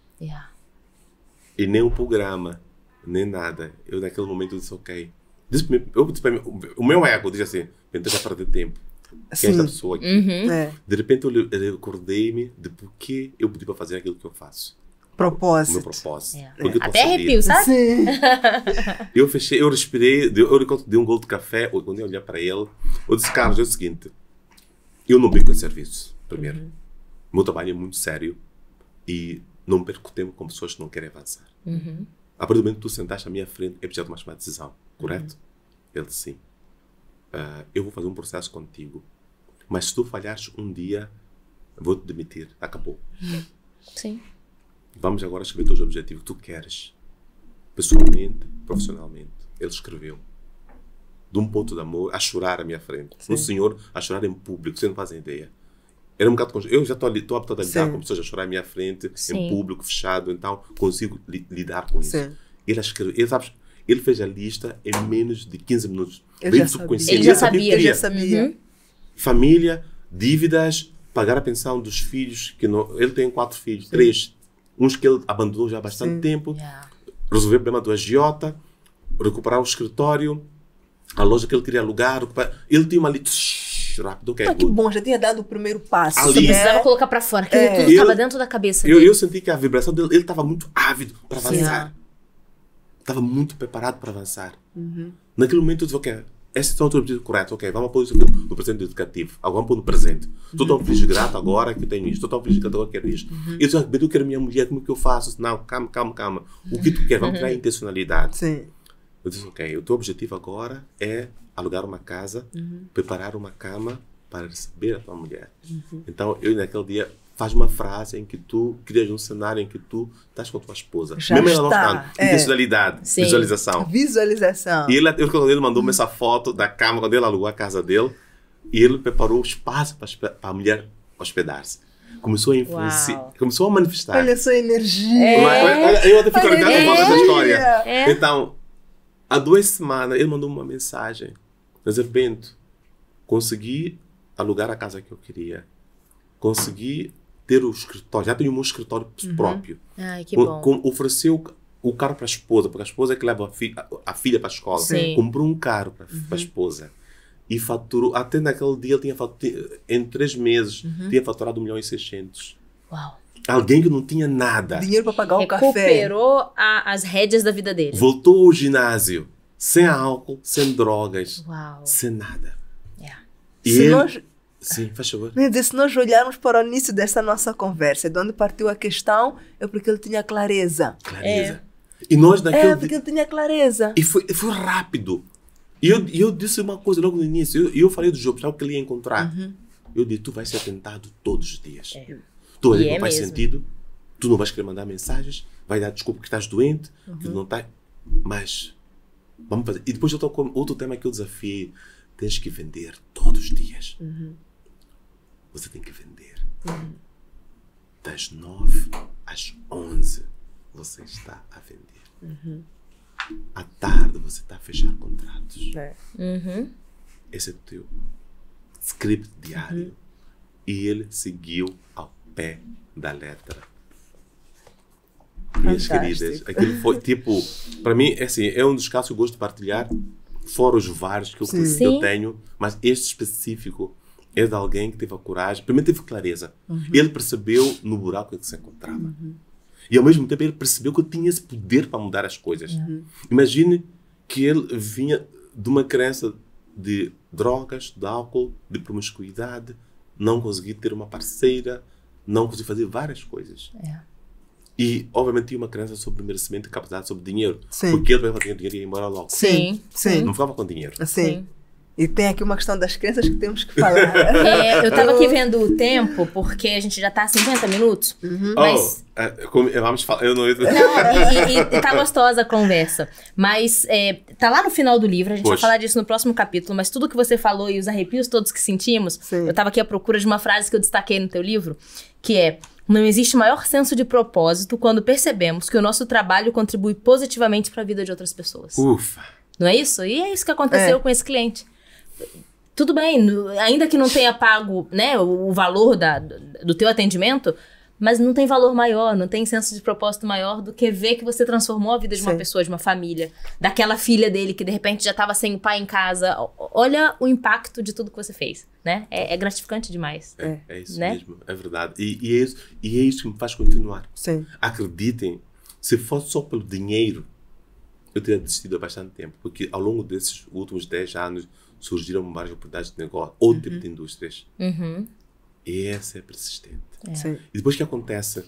E nem um programa, nem nada. Eu naquele momento disse, ok. Eu disse para mim, o meu ego diz assim, eu já perder tempo. Quem é esta pessoa aqui? De repente eu recordei-me de porque eu pedi para fazer aquilo que eu faço. Propósito. O meu propósito. Até arrepio, sabe? Sim. Eu fechei, eu respirei, eu dei um golo de café, quando eu olhei para ele, eu disse, Carlos, é o seguinte, eu não brinco em serviço, primeiro. O meu trabalho é muito sério e não perco tempo com pessoas que não querem avançar. A partir do momento que tu sentaste à minha frente, é preciso tomar uma decisão, correto? Ele disse, sim. Eu vou fazer um processo contigo, mas se tu falhares um dia, vou-te demitir. Acabou. Sim. Vamos agora escrever os objetivos que tu queres, pessoalmente, profissionalmente. Ele escreveu. De um ponto de amor, a chorar à minha frente. Um senhor a chorar em público, vocês não fazem ideia. Era um bocado... Eu já estou habituado a lidar com pessoas a chorar à minha frente, em público, fechado, então consigo lidar com isso. Ele escreveu, Ele fez a lista em menos de 15 minutos. Ele já sabia. Ele já sabia. Uhum. Família, dívidas, pagar a pensão dos filhos. Que não, ele tem 4 filhos, 3. Uns que ele abandonou já há bastante tempo. Yeah. Resolver o problema do agiota, recuperar o escritório, a loja que ele queria alugar. Ele tinha uma lista rápido. Okay, Que bom, já tinha dado o primeiro passo. Ali. Só precisava colocar pra fora. Aquilo tudo estava dentro da cabeça dele. Eu senti que a vibração dele, ele estava muito ávido para avançar. Estava muito preparado para avançar. Naquele momento eu disse, ok, esse é o objetivo correto, ok, vamos pôr isso aqui no presente educativo, agora vamos pôr no presente. Estou tão feliz e grato agora que eu tenho isto, estou tão feliz e grato agora que quero isto. Eu disse, eu quero minha mulher, como é que eu faço? Não, calma. O que tu quer? Vamos criar intencionalidade. Sim. Eu disse, ok, o teu objetivo agora é alugar uma casa, preparar uma cama para receber a tua mulher. Então, eu naquele dia faz uma frase em que tu crias um cenário em que tu estás com a tua esposa. Já mesmo está. ela não está. Intencionalidade, Sim. visualização. Visualização. E quando ele mandou-me essa foto da cama, quando ele alugou a casa dele, e ele preparou o espaço para a mulher hospedar-se. Começou a influenciar, começou a manifestar. Olha só a energia. Eu até fico orgulhoso com essa história. É. Então, há 2 semanas, ele mandou uma mensagem. Dizer, Bento, consegui alugar a casa que eu queria. Consegui ter o escritório. Já tenho um escritório próprio. Ai, que bom. Ofereceu o carro para a esposa, porque a esposa é que leva a filha para a escola. Sim. Comprou um carro para a esposa. E faturou, até naquele dia ele tinha faturado, em 3 meses, tinha faturado 1.600.000. Uau. Alguém que não tinha nada. Dinheiro para pagar o café. Recuperou as rédeas da vida dele. Voltou ao ginásio, sem álcool, sem drogas, Uau. sem nada. Yeah. E Se ele... nós, Sim, faz favor. se nós olharmos para o início dessa nossa conversa, de onde partiu a questão, é porque ele tinha clareza. Clareza. E nós naquele Porque ele tinha clareza. E foi rápido. E eu disse uma coisa logo no início. Eu falei do jogo, sabe o que ele ia encontrar? Eu disse, tu vais ser tentado todos os dias. Tu vai não faz sentido. Tu não vais querer mandar mensagens. Vai dar desculpa que estás doente. Que não tá... Mas vamos fazer. E depois eu estou com outro tema que eu desafiei. Tens que vender todos os dias. Você tem que vender. Das 9 às 11 você está a vender. À tarde você está a fechar contratos. Esse é o teu script diário. E ele seguiu ao pé da letra. Minhas queridas, aquilo foi tipo, para mim, é assim, é um dos casos que eu gosto de partilhar, fora os vários que eu tenho, mas este específico é de alguém que teve a coragem, primeiro teve clareza. Ele percebeu no buraco em que se encontrava. E ao mesmo tempo ele percebeu que eu tinha esse poder para mudar as coisas. Imagine que ele vinha de uma crença de drogas, de álcool, de promiscuidade, não conseguia ter uma parceira, não conseguia fazer várias coisas. E, obviamente, tinha uma crença sobre merecimento e capacidade sobre dinheiro. Porque ele tinha dinheiro e ia embora logo. Sim. Não ficava com dinheiro. Sim. E tem aqui uma questão das crenças que temos que falar. Eu estava aqui vendo o tempo, porque a gente já está a 50 minutos. Mas... vamos falar. Eu não... e tá gostosa a conversa. Mas tá lá no final do livro, a gente vai falar disso no próximo capítulo, mas tudo que você falou e os arrepios todos que sentimos, eu tava aqui à procura de uma frase que eu destaquei no teu livro, que é: não existe maior senso de propósito quando percebemos que o nosso trabalho contribui positivamente para a vida de outras pessoas. Ufa! Não é isso? E é isso que aconteceu com esse cliente. Tudo bem, ainda que não tenha pago, né, o valor do teu atendimento, mas não tem valor maior, não tem senso de propósito maior do que ver que você transformou a vida de uma pessoa, de uma família, daquela filha dele que de repente já estava sem o pai em casa. Olha o impacto de tudo que você fez, né? É gratificante demais. É isso, né? mesmo, é verdade. E é isso que me faz continuar. Sim. Acreditem, se fosse só pelo dinheiro, eu teria desistido há bastante tempo, porque ao longo desses últimos 10 anos surgiram várias oportunidades de negócio, outro tipo de indústrias. E essa é persistente. E depois o que acontece?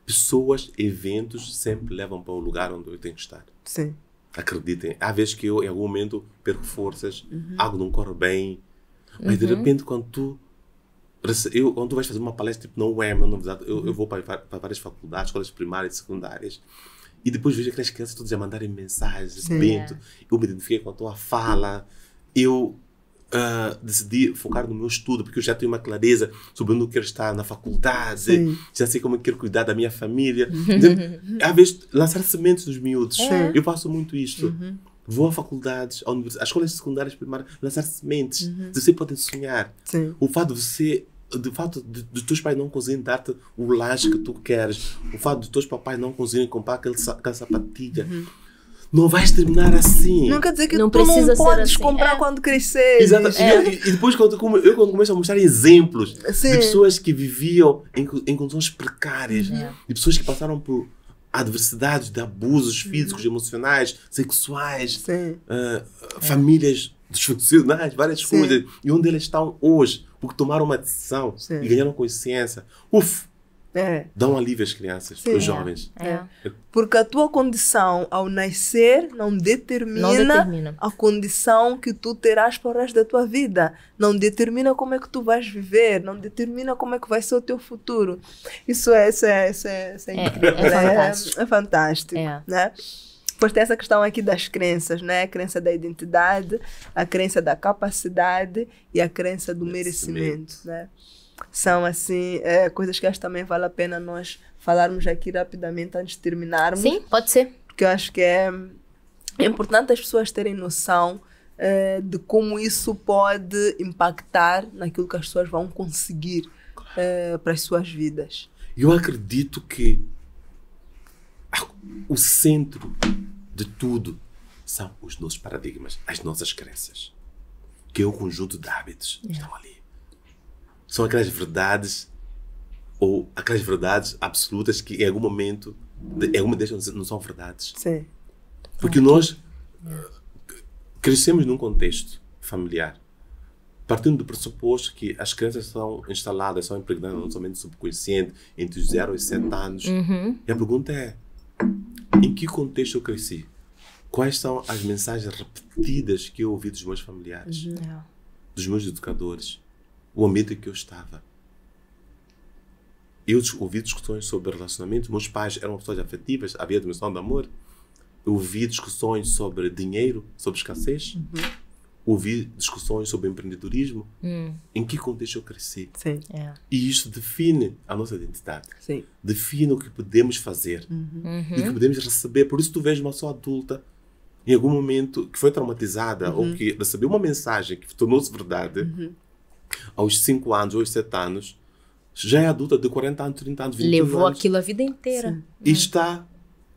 Pessoas, eventos sempre levam para o lugar onde eu tenho que estar. Sim. Acreditem, há vezes que eu em algum momento perco forças, algo não corre bem, mas de repente quando tu vais fazer uma palestra tipo não é, eu vou para várias faculdades, escolas primárias e secundárias, e depois vejo aquelas crianças todas a mandarem mensagens, Bento, eu me identifiquei com a tua fala, eu decidi focar no meu estudo, porque eu já tenho uma clareza sobre onde eu quero estar na faculdade, Sim. já sei como eu quero cuidar da minha família. Às vezes, lançar sementes dos miúdos. Eu faço muito isto. Vou a faculdades, às escolas secundárias primárias, lançar sementes. Você pode sonhar. Sim. O fato de teus pais não conseguirem dar-te o lanche que tu queres, o fato de teus papais não conseguirem comprar aquela sapatilha, não vais terminar assim. Não quer dizer que Não tu não precisa ser podes assim. comprar quando crescer. Exato. E depois, quando começo a mostrar exemplos Sim. de pessoas que viviam em condições precárias, de pessoas que passaram por adversidades de abusos físicos, emocionais, sexuais, Sim. famílias disfuncionais, várias coisas, e onde eles estão hoje, porque tomaram uma decisão Sim. e ganharam consciência. Dá um alívio às crianças, Sim. aos jovens. Porque a tua condição ao nascer não determina a condição que tu terás para o resto da tua vida. Não determina como é que tu vais viver, não determina como é que vai ser o teu futuro. Isso é incrível. fantástico. É fantástico. É. Né? Depois tem essa questão aqui das crenças, né? A crença da identidade, a crença da capacidade e a crença do merecimento, né? São, assim, coisas que acho que também vale a pena nós falarmos aqui rapidamente antes de terminarmos. Sim, pode ser. Porque eu acho que é importante as pessoas terem noção de como isso pode impactar naquilo que as pessoas vão conseguir para as suas vidas. Eu acredito que o centro de tudo são os nossos paradigmas, as nossas crenças, que é o conjunto de hábitos que estão ali. São aquelas verdades ou aquelas verdades absolutas que em algum momento não são verdades. Sim. Porque nós crescemos num contexto familiar, partindo do pressuposto que as crenças são instaladas, são impregnadas no nosso mente subconsciente entre os 0 e 7 anos. E a pergunta é, em que contexto eu cresci? Quais são as mensagens repetidas que eu ouvi dos meus familiares, dos meus educadores, o ambiente em que eu estava? Eu ouvi discussões sobre relacionamento. Meus pais eram pessoas afetivas, havia dimensão de amor. Eu ouvi discussões sobre dinheiro, sobre escassez. Ouvi discussões sobre empreendedorismo. Em que contexto eu cresci? Sim. E isso define a nossa identidade. Sim. Define o que podemos fazer. E o que podemos receber. Por isso tu vês uma pessoa adulta, em algum momento, que foi traumatizada ou que recebeu uma mensagem que tornou-se verdade, aos 5 anos, aos 7 anos, já é adulta de 40 anos, 30 anos, 21 Levou anos. aquilo a vida inteira. E está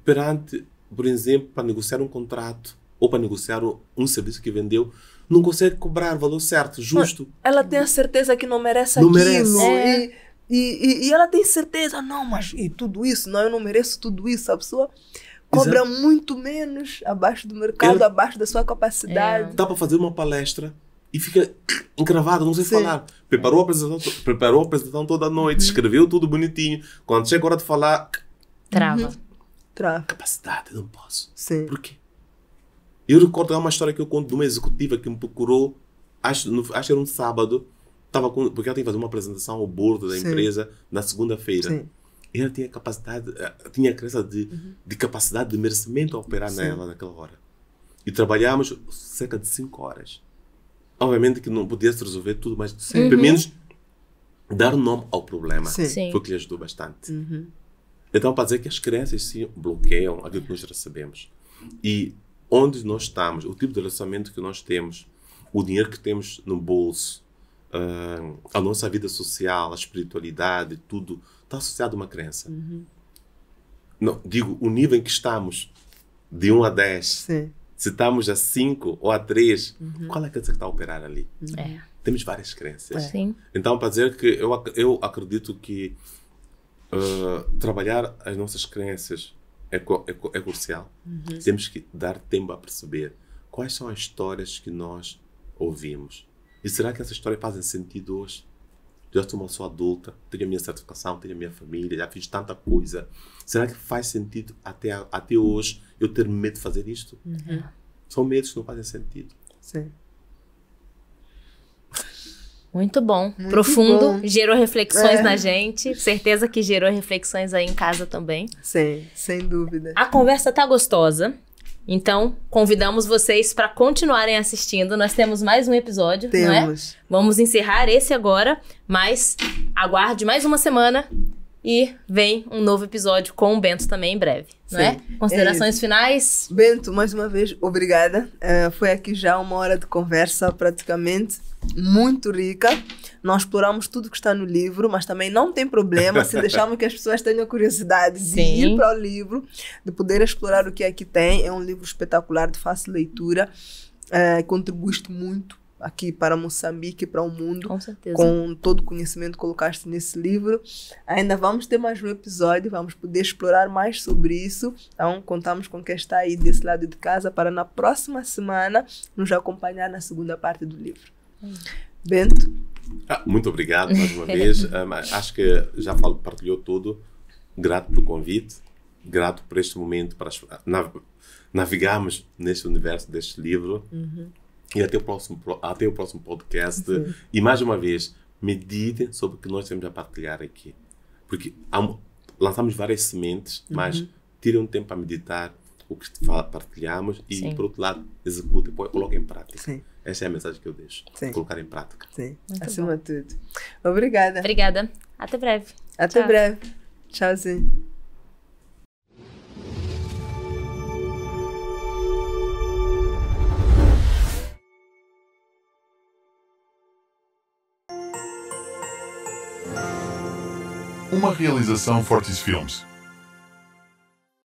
perante, por exemplo, para negociar um contrato ou para negociar um serviço que vendeu, não consegue cobrar o valor certo, justo. Ela tem a certeza que não merece Não aquilo. merece. E ela tem certeza, não, mas e tudo isso? Não, eu não mereço tudo isso. A pessoa cobra muito menos abaixo do mercado, abaixo da sua capacidade. Dá para fazer uma palestra e fica encravado, não sei falar. Preparou a apresentação toda a noite, escreveu tudo bonitinho. Quando chega a hora de falar, Trava. capacidade, não posso. Sim. Por quê? Eu recordo uma história que eu conto de uma executiva que me procurou, acho que era um sábado, porque ela tinha que fazer uma apresentação ao board da empresa na segunda-feira. Sim. E ela tinha capacidade, tinha a crença de capacidade de merecimento a operar nela naquela hora. E trabalhámos cerca de 5 horas. Obviamente que não podia se resolver tudo, mas pelo menos dar nome ao problema. Sim. Foi o que lhe ajudou bastante. Então, para dizer que as crenças sim bloqueiam aquilo que nós recebemos. E onde nós estamos, o tipo de relacionamento que nós temos, o dinheiro que temos no bolso, a nossa vida social, a espiritualidade, tudo está associado a uma crença. Não, digo, o nível em que estamos, de 1 a 10, se estamos a 5 ou a 3, qual é a crença que está a operar ali? Temos várias crenças. Sim. Então, para dizer que eu acredito que trabalhar as nossas crenças é crucial. Temos que dar tempo a perceber quais são as histórias que nós ouvimos. E será que essas histórias fazem sentido hoje? Já sou uma pessoa adulta, tenho a minha certificação, tenho a minha família, já fiz tanta coisa. Será que faz sentido até hoje eu ter medo de fazer isto? São medos que não fazem sentido. Sim. Muito bom. Muito Profundo. bom. Gerou reflexões na gente. Certeza que gerou reflexões aí em casa também. Sim, sem dúvida. A conversa tá gostosa, Então, convidamos vocês para continuarem assistindo. Nós temos mais um episódio, não é? Vamos encerrar esse agora, mas aguarde mais uma semana e vem um novo episódio com o Bento também em breve, não é? Considerações finais? Bento, mais uma vez, obrigada. Foi aqui já 1 hora de conversa praticamente, muito rica. Nós exploramos tudo que está no livro, mas também não tem problema se deixarmos que as pessoas tenham curiosidade de ir para o livro, de poder explorar o que aqui tem. É um livro espetacular, de fácil leitura, contribuíste muito aqui para Moçambique, para o mundo, com certeza, com todo o conhecimento que colocaste nesse livro. Ainda vamos ter mais um episódio, vamos poder explorar mais sobre isso. Então, contamos com quem está aí desse lado de casa para na próxima semana nos acompanhar na segunda parte do livro. Bento? Muito obrigado mais uma vez. Acho que já partilhou tudo. Grato pelo convite, grato por este momento para navegarmos neste universo deste livro. E até o próximo podcast. Sim. E mais uma vez, meditem sobre o que nós temos a partilhar aqui. Porque lançamos várias sementes, mas tirem um tempo a meditar o que partilhamos e, por outro lado, executem, coloquem em prática. Sim. Essa é a mensagem que eu deixo. Sim. Colocar em prática. Sim, acima de tudo. Obrigada. Obrigada. Até breve. Até breve. Tchauzinho. Uma realização Fortis Filmes.